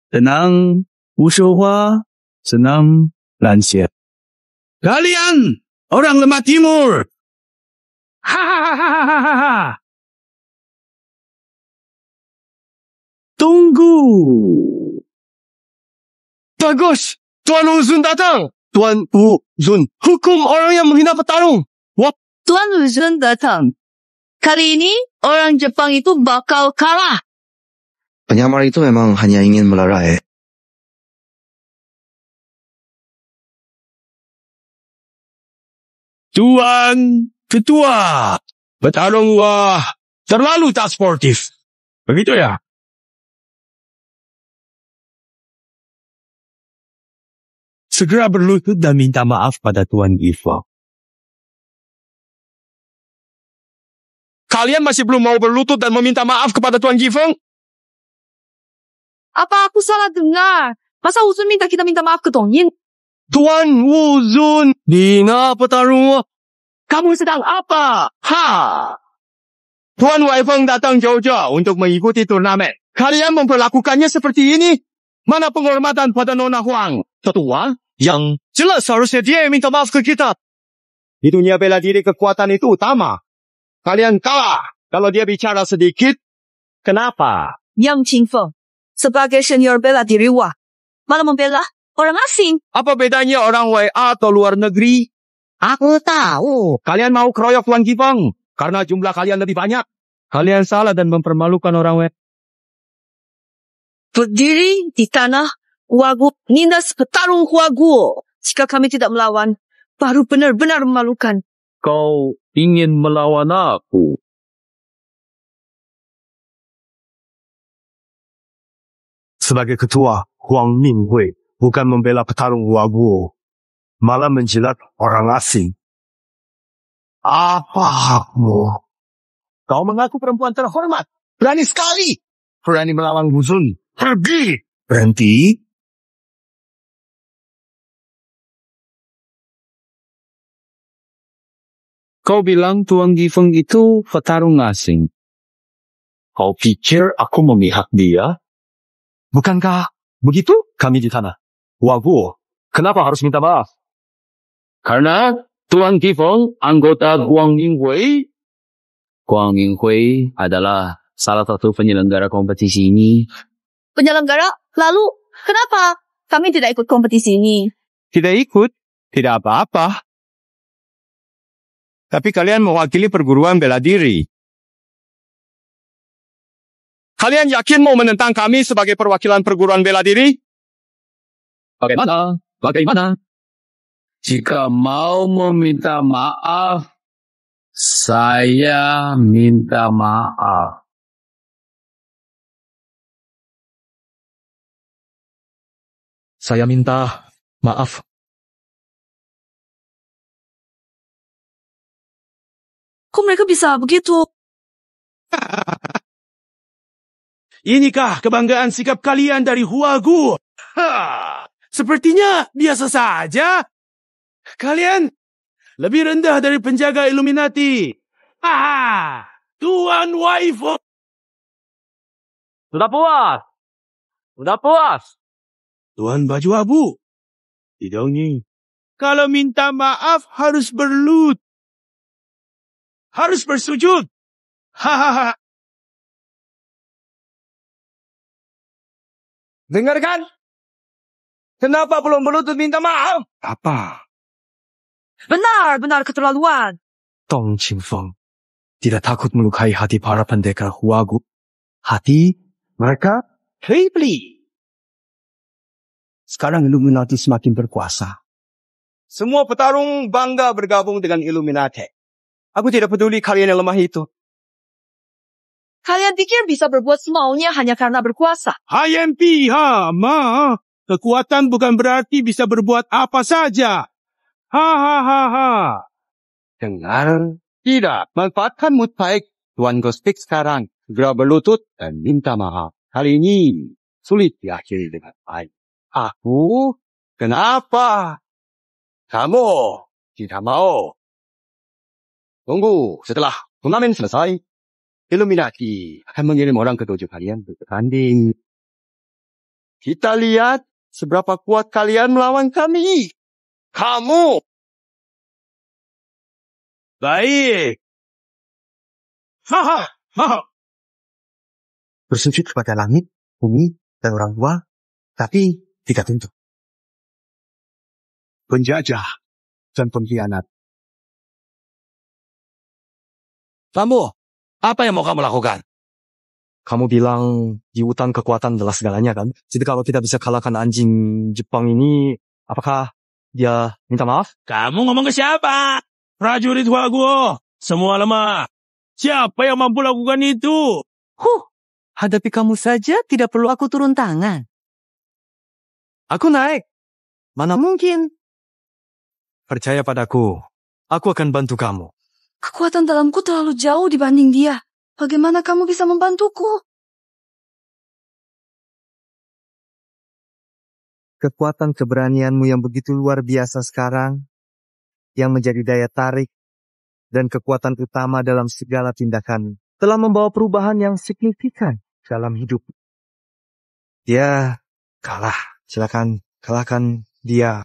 Tenang, Ushohwa, senam, lansia. Kalian, orang lemah timur. Hahaha. Tunggu. Bagus! Tuan Uzun datang! Tuan Uzun, hukum orang yang menghina petarung! Tuan Uzun datang. Kali ini, orang Jepang itu bakal kalah. Penyamar itu memang hanya ingin melerai. Tuan Ketua, petarung terlalu tak sportif. Begitu ya? Segera berlutut dan minta maaf pada Tuan Gifeng. Kalian masih belum mau berlutut dan meminta maaf kepada Tuan Gifeng? Apa aku salah dengar? Masa Uzun minta kita minta maaf ke Dong Yin? Tuan Uzun, Dina petarung, kamu sedang apa? Ha! Tuan Waifeng datang jauh-jauh untuk mengikuti turnamen. Kalian memperlakukannya seperti ini? Mana penghormatan pada Nona Huang? Ketua, yang jelas harusnya dia yang minta maaf ke kita. Di dunia bela diri kekuatan itu utama. Kalian kalah kalau dia bicara sedikit. Kenapa? Yang Qingfeng, sebagai senior bela diri malah membela orang asing. Apa bedanya orang WA atau luar negeri? Aku tahu. Kalian mau keroyok Tuan Gifeng karena jumlah kalian lebih banyak. Kalian salah dan mempermalukan orang WA. Berdiri di tanah Wagu, nindas petarung Wagu. Jika kami tidak melawan, baru benar-benar memalukan. Kau ingin melawan aku? Sebagai ketua, Huang Minghui bukan membela petarung Wagu, malah menjilat orang asing. Apa hakmu? Kau mengaku perempuan terhormat. Berani sekali. Berani melawan Uzun. Pergi. Berhenti. Kau bilang Tuan Gifeng itu petarung asing. Kau pikir aku memihak dia? Bukankah begitu kami di tanah Wagu? Kenapa harus minta maaf? Karena Tuan Gifeng anggota Guang Yinghui. Guang Yinghui adalah salah satu penyelenggara kompetisi ini. Penyelenggara? Lalu, kenapa kami tidak ikut kompetisi ini? Tidak ikut? Tidak apa-apa. Tapi kalian mewakili perguruan bela diri. Kalian yakin mau menentang kami sebagai perwakilan perguruan bela diri? Bagaimana? Jika mau meminta maaf, saya minta maaf. Saya minta maaf. Kok mereka bisa begitu? Inikah kebanggaan sikap kalian dari Huagu? Sepertinya biasa saja. Kalian lebih rendah dari penjaga Illuminati. Tuan Waifu. Sudah puas. Tuan baju abu. Tidak nih. Kalau minta maaf harus berlut. Harus bersujud. Hahaha. Dengarkan. Kenapa belum berlutut minta maaf? Apa? Benar keterlaluan. Dong Qingfeng tidak takut melukai hati para pendekar Huagu. Hati mereka heibli. Sekarang Illuminati semakin berkuasa. Semua petarung bangga bergabung dengan Illuminati. Aku tidak peduli kalian yang lemah itu. Kalian pikir bisa berbuat semaunya hanya karena berkuasa? HMP, ma. Kekuatan bukan berarti bisa berbuat apa saja. Hahaha. Dengar. Tidak. Manfaatkan mood baik. Tuan Gospik sekarang. Segera berlutut dan minta maaf. Kali ini sulit diakhiri dengan baik. Aku? Kenapa? Kamu tidak mau. Tunggu setelah turnamen selesai. Illuminati akan mengirim orang ke dojo kalian bertanding. Kita lihat seberapa kuat kalian melawan kami. Kamu. Baik. Bersujud kepada langit, bumi, dan orang tua, tapi tidak tunduk. Penjajah dan pengkhianat. Kamu, apa yang mau kamu lakukan? Kamu bilang di hutan kekuatan adalah segalanya kan? Jadi kalau kita bisa kalahkan anjing Jepang ini, apakah dia minta maaf? Kamu ngomong ke siapa? Prajurit Waguo. Semua lemah. Siapa yang mampu lakukan itu? Hadapi kamu saja tidak perlu aku turun tangan. Aku naik. Mana mungkin? Percaya padaku. Aku akan bantu kamu. Kekuatan dalamku terlalu jauh dibanding dia. Bagaimana kamu bisa membantuku? Kekuatan keberanianmu yang begitu luar biasa sekarang, yang menjadi daya tarik, dan kekuatan utama dalam segala tindakan, telah membawa perubahan yang signifikan dalam hidup. Dia kalah. Silakan kalahkan dia.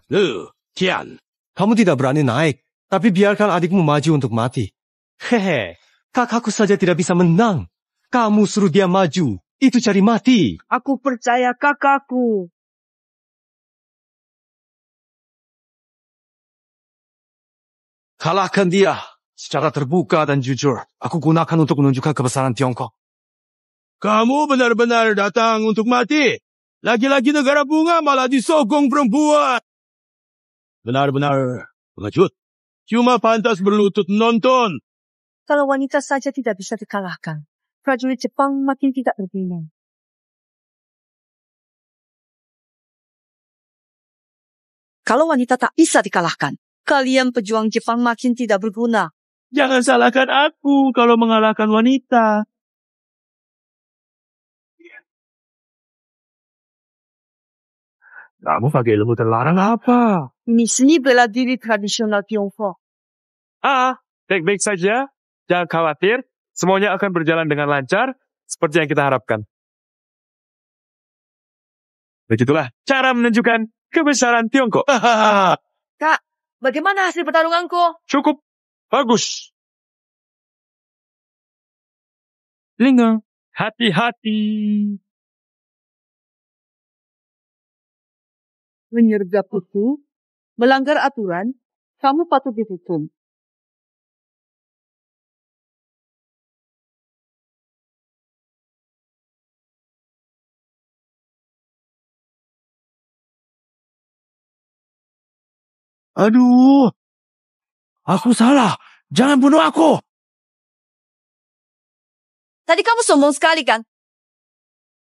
Tian. Kamu tidak berani naik, tapi biarkan adikmu maju untuk mati. Hehe, kakakku saja tidak bisa menang. Kamu suruh dia maju, itu cari mati. Aku percaya kakakku. Kalahkan dia secara terbuka dan jujur. Aku gunakan untuk menunjukkan kebesaran Tiongkok. Kamu benar-benar datang untuk mati. Lagi-lagi negara bunga malah disogong perempuan. Benar-benar pengecut. Cuma pantas berlutut nonton. Kalau wanita saja tidak bisa dikalahkan, prajurit Jepang makin tidak berguna. Kalau wanita tak bisa dikalahkan, kalian pejuang Jepang makin tidak berguna. Jangan salahkan aku kalau mengalahkan wanita. Kamu pakai ilmu terlarang apa? Ini seni bela diri tradisional Tiongkok. Baik-baik saja. Jangan khawatir. Semuanya akan berjalan dengan lancar seperti yang kita harapkan. Begitulah cara menunjukkan kebesaran Tiongkok. Kak, bagaimana hasil pertarunganku? Cukup. Bagus. Linga, hati-hati. Menyergap itu, melanggar aturan, kamu patut dihukum. Aduh. Aku salah. Jangan bunuh aku. Tadi kamu sombong sekali kan?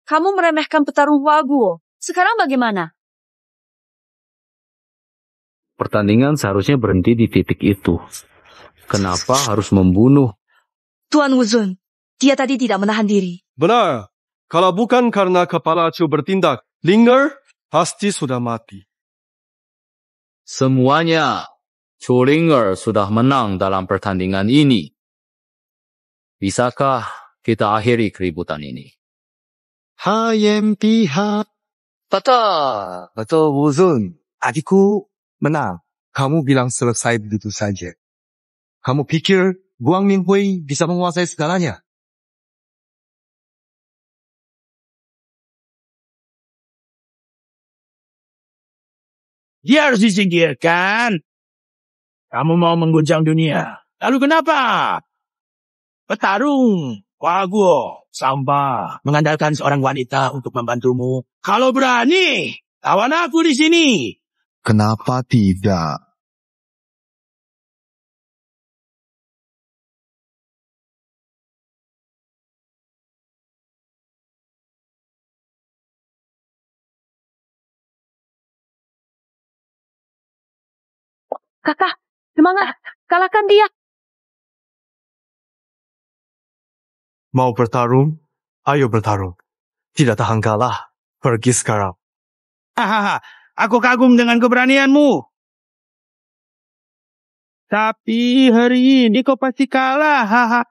Kamu meremehkan petarung Waguo. Sekarang bagaimana? Pertandingan seharusnya berhenti di titik itu. Kenapa harus membunuh? Tuan Wuzun, dia tadi tidak menahan diri. Benar. Kalau bukan karena kepala Chu bertindak, Linger pasti sudah mati. Semuanya, Chu Linger sudah menang dalam pertandingan ini. Bisakah kita akhiri keributan ini? Hayem pihak. Betul Wuzun. Adikku menang. Kamu bilang selesai begitu saja. Kamu pikir Guang Minghui bisa menguasai segalanya? Dia harus disingkirkan. Kamu mau mengguncang dunia. Lalu kenapa? Petarung, Waguo, sampah. Mengandalkan seorang wanita untuk membantumu. Kalau berani, lawan aku di sini. Kenapa tidak? Kakak, semangat. Kalahkan dia. Mau bertarung? Ayo bertarung. Tidak tahan kalah. Pergi sekarang. Hahaha, aku kagum dengan keberanianmu. Tapi hari ini kau pasti kalah. Hahaha.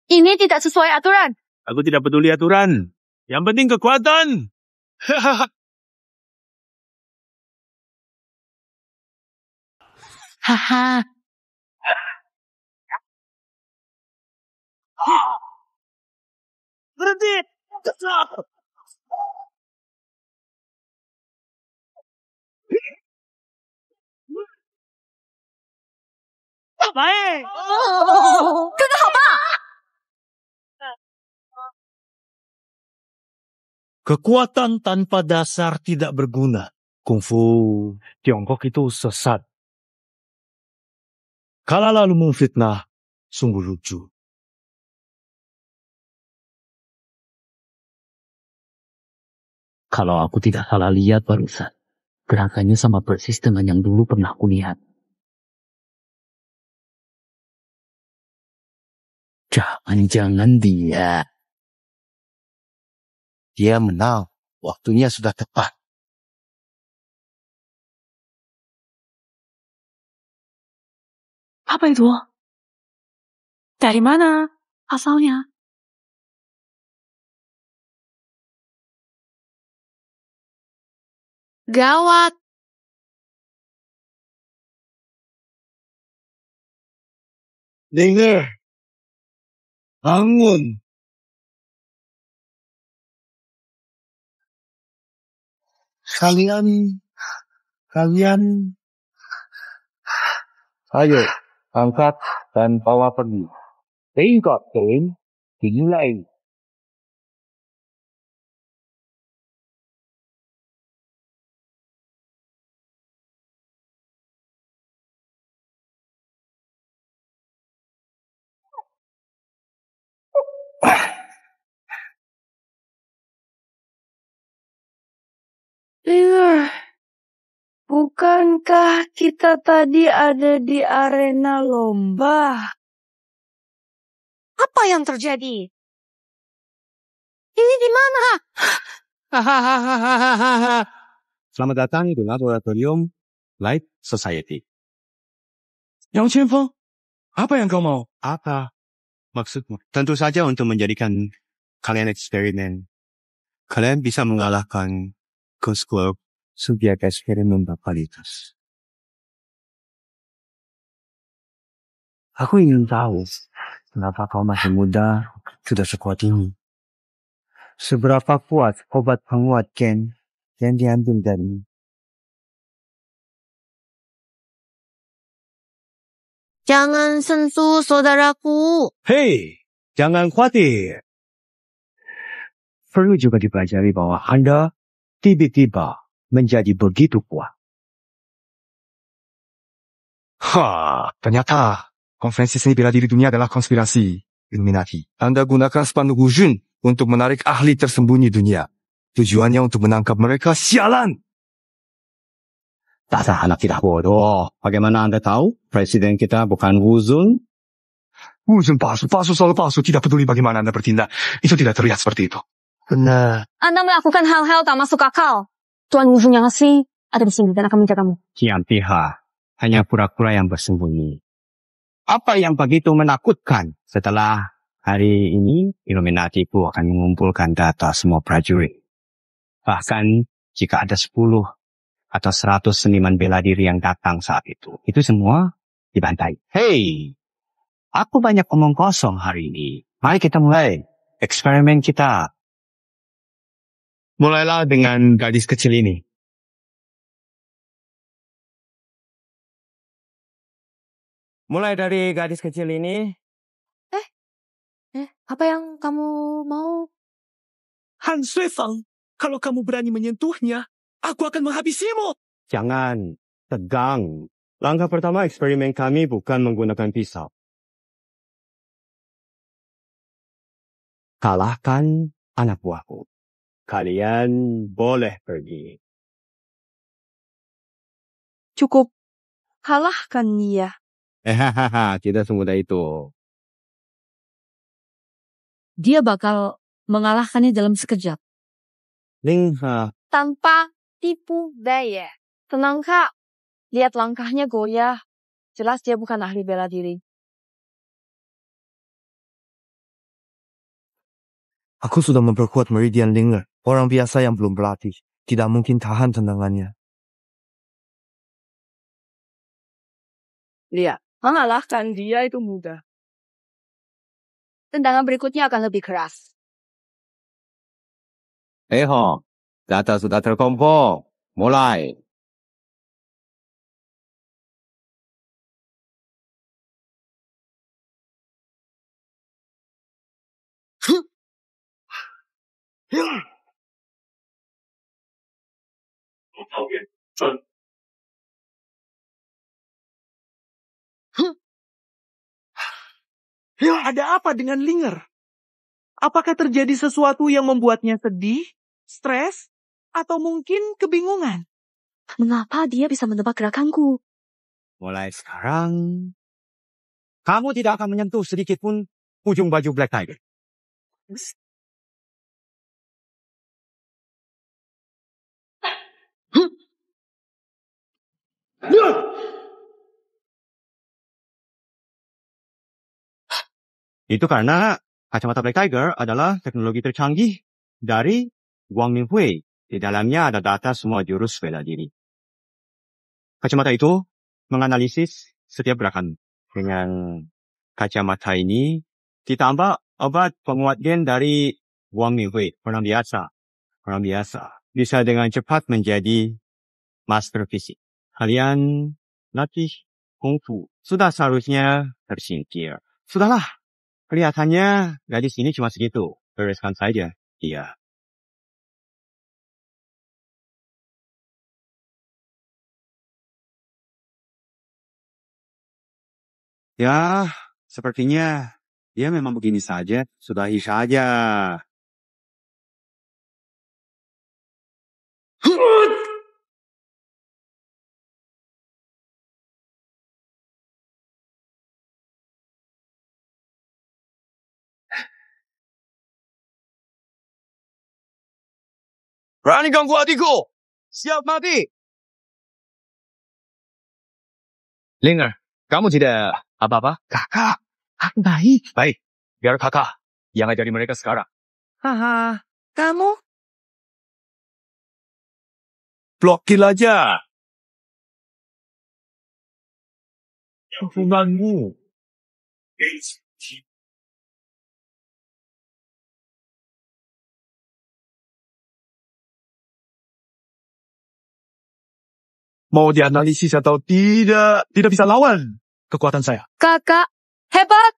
Ini tidak sesuai aturan. Aku tidak peduli aturan. Yang penting kekuatan. Haha. Berhenti. Baik. 哥哥好棒！ Kekuatan tanpa dasar tidak berguna. Kungfu Tiongkok itu sesat. Kalau lalu memfitnah, sungguh lucu. Kalau aku tidak salah lihat barusan, gerakannya sama persis dengan yang dulu pernah kulihat. Jangan-jangan dia. Dia menang. Waktunya sudah tepat. Apa itu? Dari mana asalnya? Gawat. Dengar. Bangun. Kalian. Ayo, angkat dan bawa pergi. Tingkat game dimulai. Dengar. Bukankah kita tadi ada di arena lomba? Apa yang terjadi? Ini di mana? Selamat datang di Laboratorium Light Society. Yang Qianfeng, apa yang kau mau? Apa maksudmu? Tentu saja untuk menjadikan kalian eksperimen. Kalian bisa mengalahkan Ghost Club sebagai eksperimen berkualitas. Aku ingin tahu, kenapa kau masih muda sudah sekuat ini. Seberapa kuat obat penguat gen yang diambil dari. Jangan sentuh saudaraku. Hei, jangan khawatir. Perlu juga dipelajari bahwa Anda tiba-tiba menjadi begitu kuat. Ternyata konferensi seni bela diri dunia adalah konspirasi Illuminati. Anda gunakan spanduk Wujun untuk menarik ahli tersembunyi dunia. Tujuannya untuk menangkap mereka. Sialan! Dasar anak tidak bodoh. Bagaimana Anda tahu presiden kita bukan Wuzun? Wuzun palsu selalu palsu. Tidak peduli bagaimana Anda bertindak. Itu tidak terlihat seperti itu. Benar. Anda melakukan hal-hal tak masuk akal. Tuan Wuzun yang asli ada di sini dan akan menjagamu. Kian pihak hanya pura-pura yang bersembunyi. Apa yang begitu menakutkan? Setelah hari ini, Illuminati akan mengumpulkan data semua prajurit. Bahkan jika ada 10 atau 100 seniman bela diri yang datang saat itu semua dibantai. Hei, aku banyak omong kosong hari ini. Mari kita mulai eksperimen kita. Mulailah dengan gadis kecil ini. Mulai dari gadis kecil ini. Apa yang kamu mau? Han Suifeng, kalau kamu berani menyentuhnya, aku akan menghabisimu. Jangan, tegang. Langkah pertama eksperimen kami bukan menggunakan pisau. Kalahkan anak buahku. Kalian boleh pergi. Cukup kalahkan dia. Tidak semudah itu. Dia bakal mengalahkannya dalam sekejap. Lingha. Tanpa tipu daya. Tenang kak. Lihat langkahnya goyah. Jelas dia bukan ahli bela diri. Aku sudah memperkuat Meridian Linger. Orang biasa yang belum berlatih tidak mungkin tahan tendangannya. Lihat, mengalahkan dia itu mudah. Tendangan berikutnya akan lebih keras. Hong, data sudah terkumpul. Mulai. Ada apa dengan Linger? Apakah terjadi sesuatu yang membuatnya sedih, stres, atau mungkin kebingungan? Mengapa dia bisa menebak gerakanku? Mulai sekarang, kamu tidak akan menyentuh sedikit pun ujung baju Black Tiger. Itu karena kacamata Black Tiger adalah teknologi tercanggih dari Wang Minghui. Di dalamnya ada data semua jurus bela diri. Kacamata itu menganalisis setiap gerakan. Dengan kacamata ini ditambah obat penguat gen dari Wang Minghui. Orang biasa bisa dengan cepat menjadi master fisik. Kalian latih kungfu. Sudah seharusnya tersingkir. Sudahlah. Kelihatannya gadis ini cuma segitu. Bereskan saja dia. Ya, sepertinya dia memang begini saja. Sudahi saja. Berani ganggu adikku? Siap mati. Linger, kamu tidak apa-apa? Kakak, aku baik. Baik, biar kakak yang ajari mereka sekarang. Haha, kamu? Blokir aja. Hubunganmu. Mau dianalisis atau tidak bisa lawan kekuatan saya. Kakak, hebat!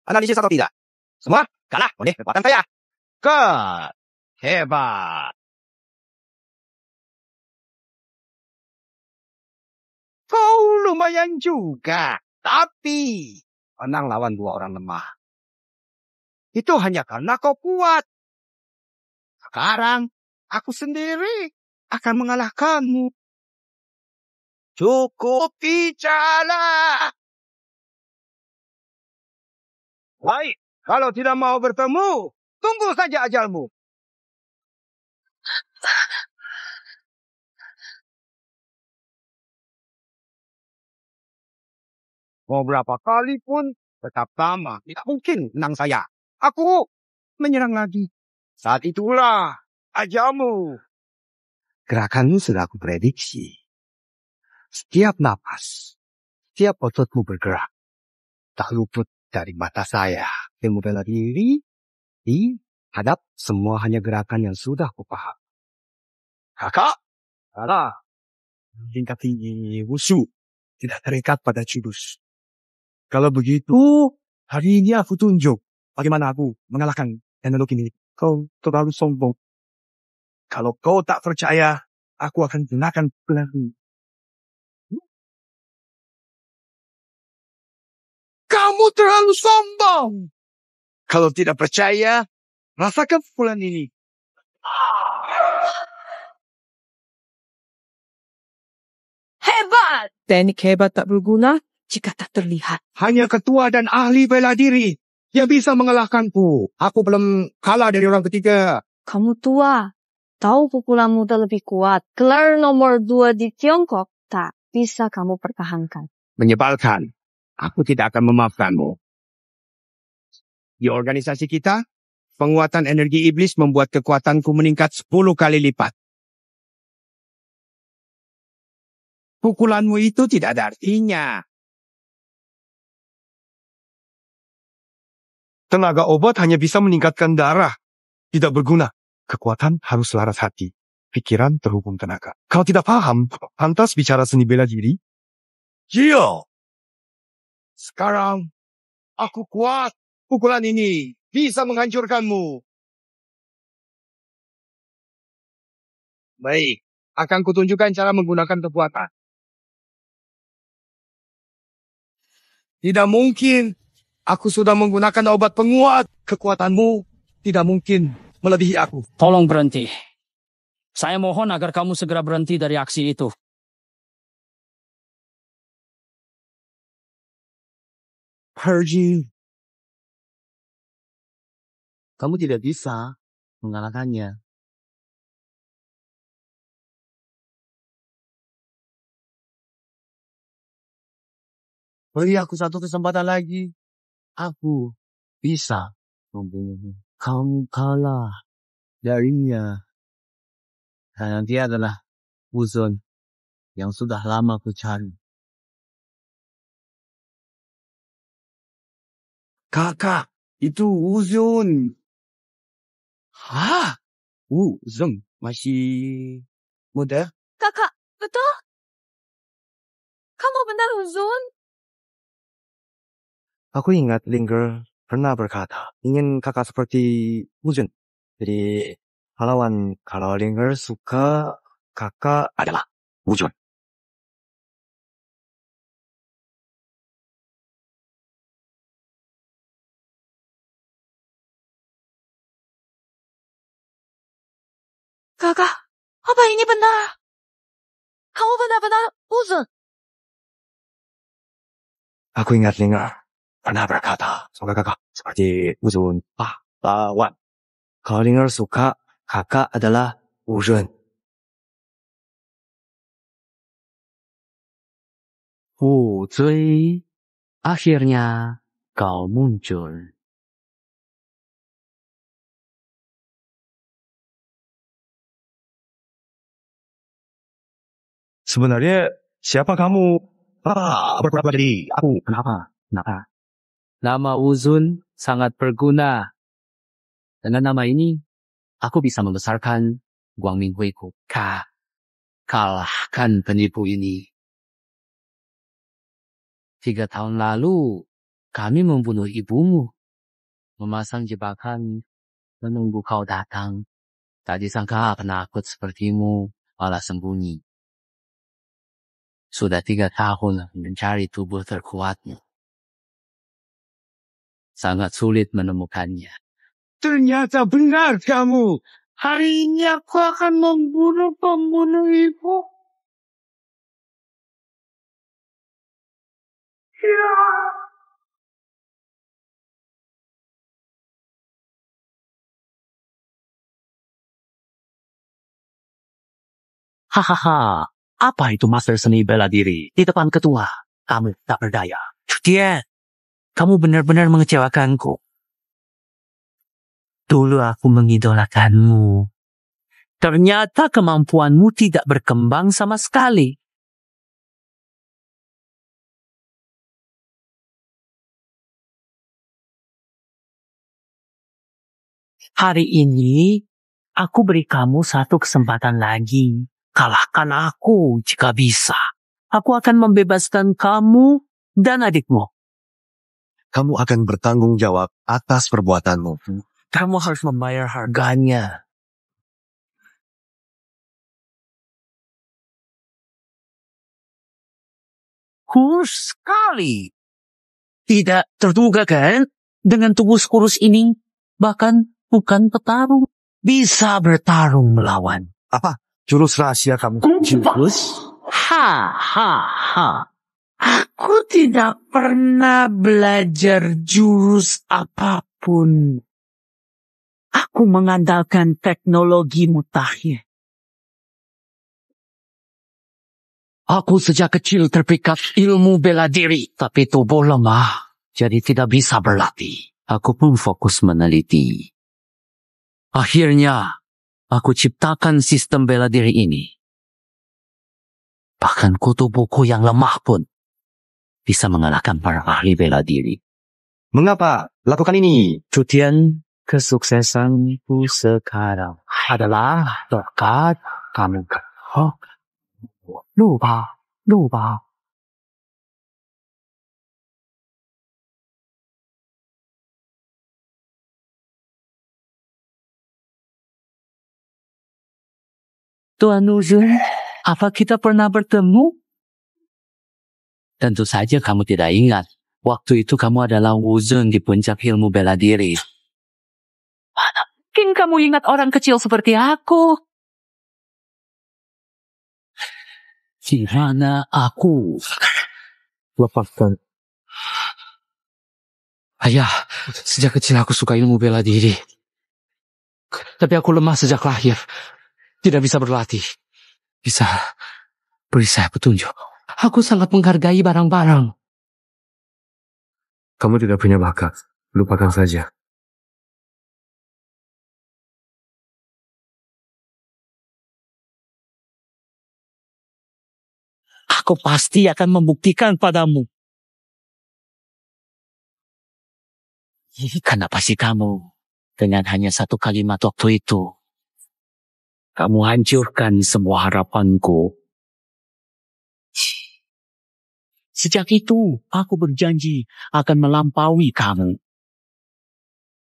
Analisis atau tidak? Semua kalah oleh kekuatan saya. Hebat. Kau lumayan juga. Tapi menang lawan dua orang lemah. Itu hanya karena kau kuat. Sekarang aku sendiri akan mengalahkanmu. Cukup bicara. Baik, kalau tidak mau bertemu, tunggu saja ajalmu. Mau berapa kali pun tetap sama. Tidak mungkin menang saya. Aku menyerang lagi. Saat itulah ajalmu. Gerakanmu sudah aku prediksi. Setiap napas, setiap ototmu bergerak. Tak luput dari mata saya. Ilmu bela diri, hadap, semua hanya gerakan yang sudah kupaham. Kakak, Tingkat tinggi wushu tidak terikat pada jurus. Kalau begitu, hari ini aku tunjuk bagaimana aku mengalahkan teknologi ini. Kau terlalu sombong. Kalau kau tak percaya, aku akan gunakan pelan. Kamu terlalu sombong. Kalau tidak percaya, rasakan pukulan ini. hebat! Teknik hebat tak berguna jika tak terlihat. Hanya ketua dan ahli bela diri yang bisa mengalahkanku. Aku belum kalah dari orang ketiga. Kamu tua. Tahu pukulan muda lebih kuat. Gelar nomor 2 di Tiongkok tak bisa kamu pertahankan. Menyebalkan. Aku tidak akan memaafkanmu. Di organisasi kita, penguatan energi iblis membuat kekuatanku meningkat 10 kali lipat. Pukulanmu itu tidak ada artinya. Tenaga obat hanya bisa meningkatkan darah. Tidak berguna. Kekuatan harus selaras hati. Pikiran terhubung tenaga. Kau tidak paham, pantas bicara seni bela diri? Gio! Sekarang, aku kuat. Pukulan ini bisa menghancurkanmu. Baik, akan kutunjukkan cara menggunakan kekuatan. Tidak mungkin. Aku sudah menggunakan obat penguat. Kekuatanmu tidak mungkin melebihi aku. Tolong berhenti. Saya mohon agar kamu segera berhenti dari aksi itu. Pergi. Kamu tidak bisa mengalahkannya. Beri aku satu kesempatan lagi. Aku bisa membunuhmu. Kamu kalah darinya. Dan nanti adalah Uzun yang sudah lama ku cari. Kakak, itu Uzun. Hah? Uzun masih muda? Kakak, betul? Kamu benar, Uzun? Aku ingat Linger pernah berkata, ingin kakak seperti Uzun. Jadi, kalau Linger suka, kakak adalah Uzun. Kakak, apa ini benar? Kamu benar-benar Uzun. Aku ingat Linger pernah berkata, semoga kakak seperti Uzun pahlawan. Kalau Linger suka, kakak adalah Uzun. Uzui, akhirnya kau muncul. Sebenarnya, siapa kamu? Berpura-pura jadi aku. Kenapa? Nama Uzun sangat berguna. Dengan nama ini, aku bisa membesarkan Guangminghuiku. Kalahkan penipu ini. 3 tahun lalu, kami membunuh ibumu. Memasang jebakan, menunggu kau datang. Tak disangka penakut sepertimu malah sembunyi. Sudah 3 tahun mencari tubuh terkuatmu. Sangat sulit menemukannya. Ternyata benar kamu. Hari ini aku akan membunuh pembunuh ibu. Ya. Hahaha, apa itu master seni bela diri di depan ketua? Kamu tak berdaya. Dia, kamu benar-benar mengecewakanku. Dulu aku mengidolakanmu. Ternyata kemampuanmu tidak berkembang sama sekali. Hari ini, aku beri kamu 1 kesempatan lagi. Kalahkan aku jika bisa. Aku akan membebaskan kamu dan adikmu. Kamu akan bertanggung jawab atas perbuatanmu. Kamu harus membayar harganya. Kurus sekali. Tidak terduga kan? Dengan tubuh kurus ini, bahkan bukan petarung. Bisa bertarung melawan. Apa? Jurus rahasia kamu. Jurus? Aku tidak pernah belajar jurus apapun. Aku mengandalkan teknologi mutakhir. Aku sejak kecil terpikat ilmu bela diri, tapi tubuh lemah, jadi tidak bisa berlatih. Aku pun fokus meneliti. Akhirnya, aku ciptakan sistem bela diri ini. Bahkan kutu buku yang lemah pun bisa mengalahkan para ahli bela diri. Mengapa lakukan ini? Cutian kesuksesanku sekarang adalah berkat kamu. Lupa. Tuan Uzun, apa kita pernah bertemu? Tentu saja kamu tidak ingat. Waktu itu kamu adalah Uzun di puncak ilmu bela diri. Mana mungkin kamu ingat orang kecil seperti aku? Di mana aku? Lepaskan. Ayah, sejak kecil aku suka ilmu bela diri. Tapi aku lemah sejak lahir. Tidak bisa berlatih. Bisa beri saya petunjuk. Aku sangat menghargai barang-barang. Kamu tidak punya bakat. Lupakan saja. Aku pasti akan membuktikan padamu. Kenapa sih kamu? Dengan hanya satu kalimat waktu itu, kamu hancurkan semua harapanku. Sejak itu, aku berjanji akan melampaui kamu.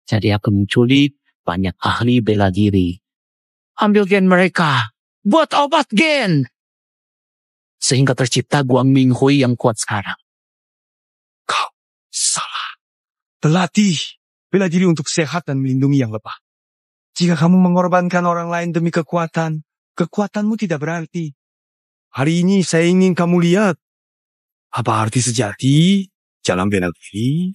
Jadi aku menculik banyak ahli bela diri. Ambil gen mereka. Buat obat gen. Sehingga tercipta Guang Minghui yang kuat sekarang. Kau salah. Berlatih bela diri untuk sehat dan melindungi yang lemah. Jika kamu mengorbankan orang lain demi kekuatan, kekuatanmu tidak berarti. Hari ini saya ingin kamu lihat apa arti sejati jalan bela diri.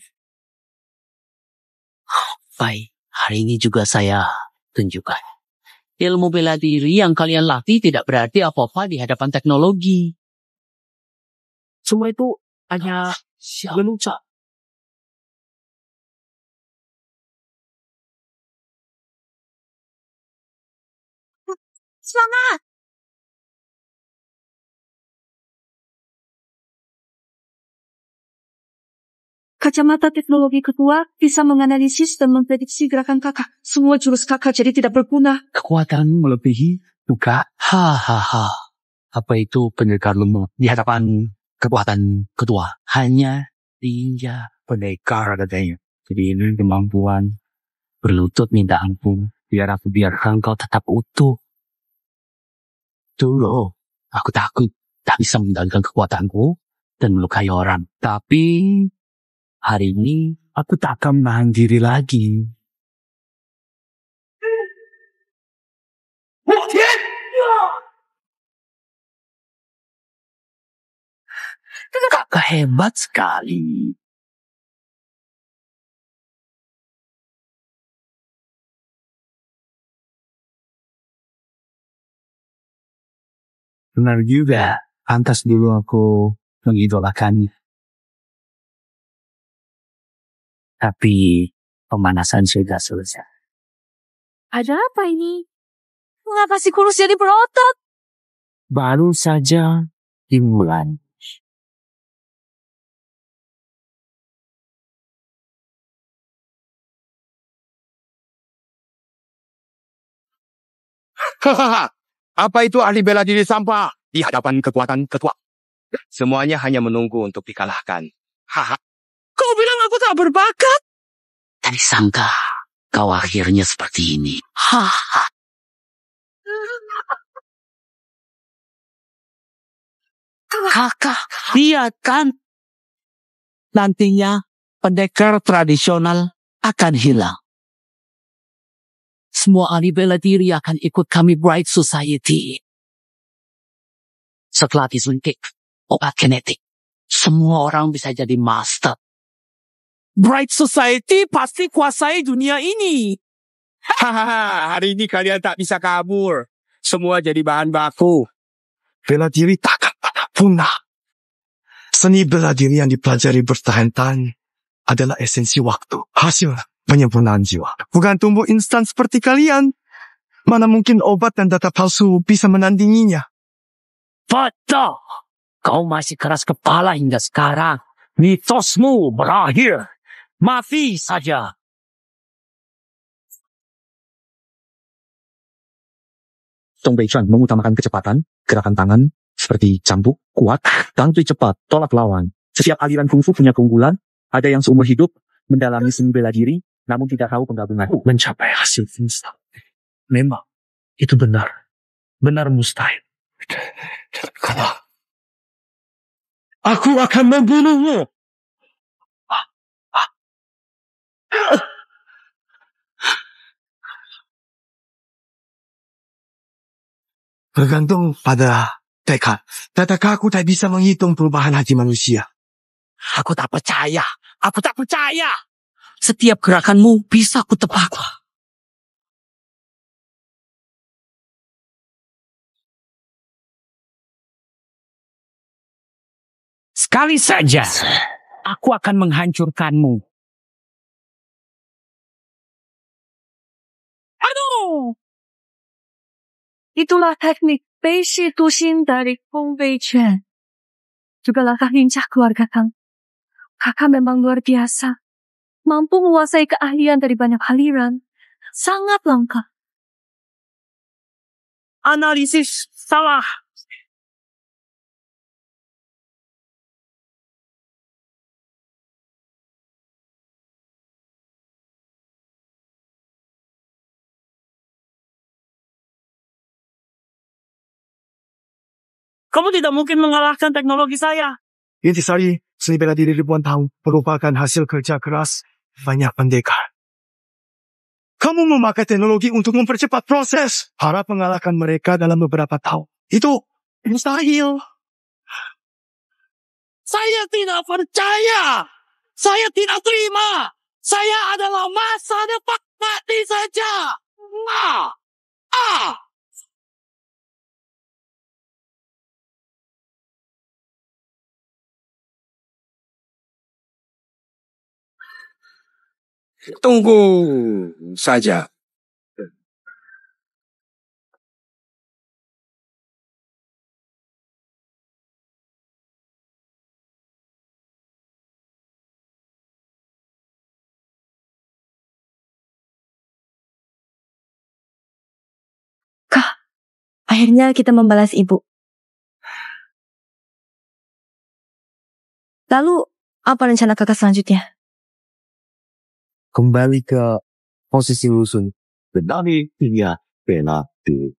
Baik, hari ini juga saya tunjukkan. Ilmu bela diri yang kalian latih tidak berarti apa-apa di hadapan teknologi. Semua itu hanya geluca. Selamat! Kacamata teknologi ketua bisa menganalisis dan memprediksi gerakan kakak. Semua jurus kakak jadi tidak berguna. Kekuatan melebihi juga. Apa itu pendekar lemah di hadapan kekuatan ketua? Hanya ninja pendekar katanya. Jadi ini kemampuan berlutut minta ampun. Biar aku biarkan kau tetap utuh. Dulu aku takut tak bisa mengendalikan kekuatanku dan melukai orang. Tapi hari ini aku tak akan menahan diri lagi. Kakak hebat sekali. Benar juga. Pantas dulu aku mengidolakannya. Tapi pemanasan sudah selesai. Ada apa ini? Mengapa si kurus jadi berotot? Baru saja dimulai. Hahaha. Apa itu ahli bela diri sampah di hadapan kekuatan ketua? Semuanya hanya menunggu untuk dikalahkan. Haha. Kau bilang aku tak berbakat? Tadi sangka kau akhirnya seperti ini. Haha. Kakak, lihat kan? Nantinya pendekar tradisional akan hilang. Semua ahli bela diri akan ikut kami Bright Society. Setelah disuntik obat genetik, semua orang bisa jadi master. Bright Society pasti kuasai dunia ini. Hahaha, hari ini kalian tak bisa kabur. Semua jadi bahan baku. Bela diri takkan pernah punah. Seni bela diri yang dipelajari bertahan-tahan adalah esensi waktu, hasil penyempurnaan jiwa. Bukan tumbuh instan seperti kalian. Mana mungkin obat dan data palsu bisa menandinginya. Betul. Kau masih keras kepala hingga sekarang. Mitosmu berakhir. Mati saja. Song Beichuan mengutamakan kecepatan, gerakan tangan, seperti cambuk, kuat, tampil cepat, tolak lawan. Setiap aliran kungfu punya keunggulan. Ada yang seumur hidup mendalami seni bela diri, namun tidak tahu penggabungan. Mencapai hasil instan. Memang, itu benar. Benar mustahil. Kalau aku akan membunuhmu. Bergantung pada tekad. Tidakkah aku tak bisa menghitung perubahan hati manusia? Aku tak percaya. Aku tak percaya. Setiap gerakanmu bisa kutebak. Sekali saja, aku akan menghancurkanmu. Aduh! Itulah teknik Beishi Dushin dari Feng Beichuan. Juga langkah lincah keluarga Tang. Kakak memang luar biasa. Mampu menguasai keahlian dari banyak aliran. Sangat langka. Analisis salah. Kamu tidak mungkin mengalahkan teknologi saya. Intisari, seni bela diri ribuan tahun merupakan hasil kerja keras banyak pendekar. Kamu memakai teknologi untuk mempercepat proses. Harap mengalahkan mereka dalam beberapa tahun. Itu mustahil. Saya tidak percaya. Saya tidak terima. Saya adalah masa depan mati saja. Tunggu saja. Kak, akhirnya kita membalas ibu. Lalu, apa rencana kakak selanjutnya? Kembali ke posisi Lusun. Benar nih, iya, bela diri.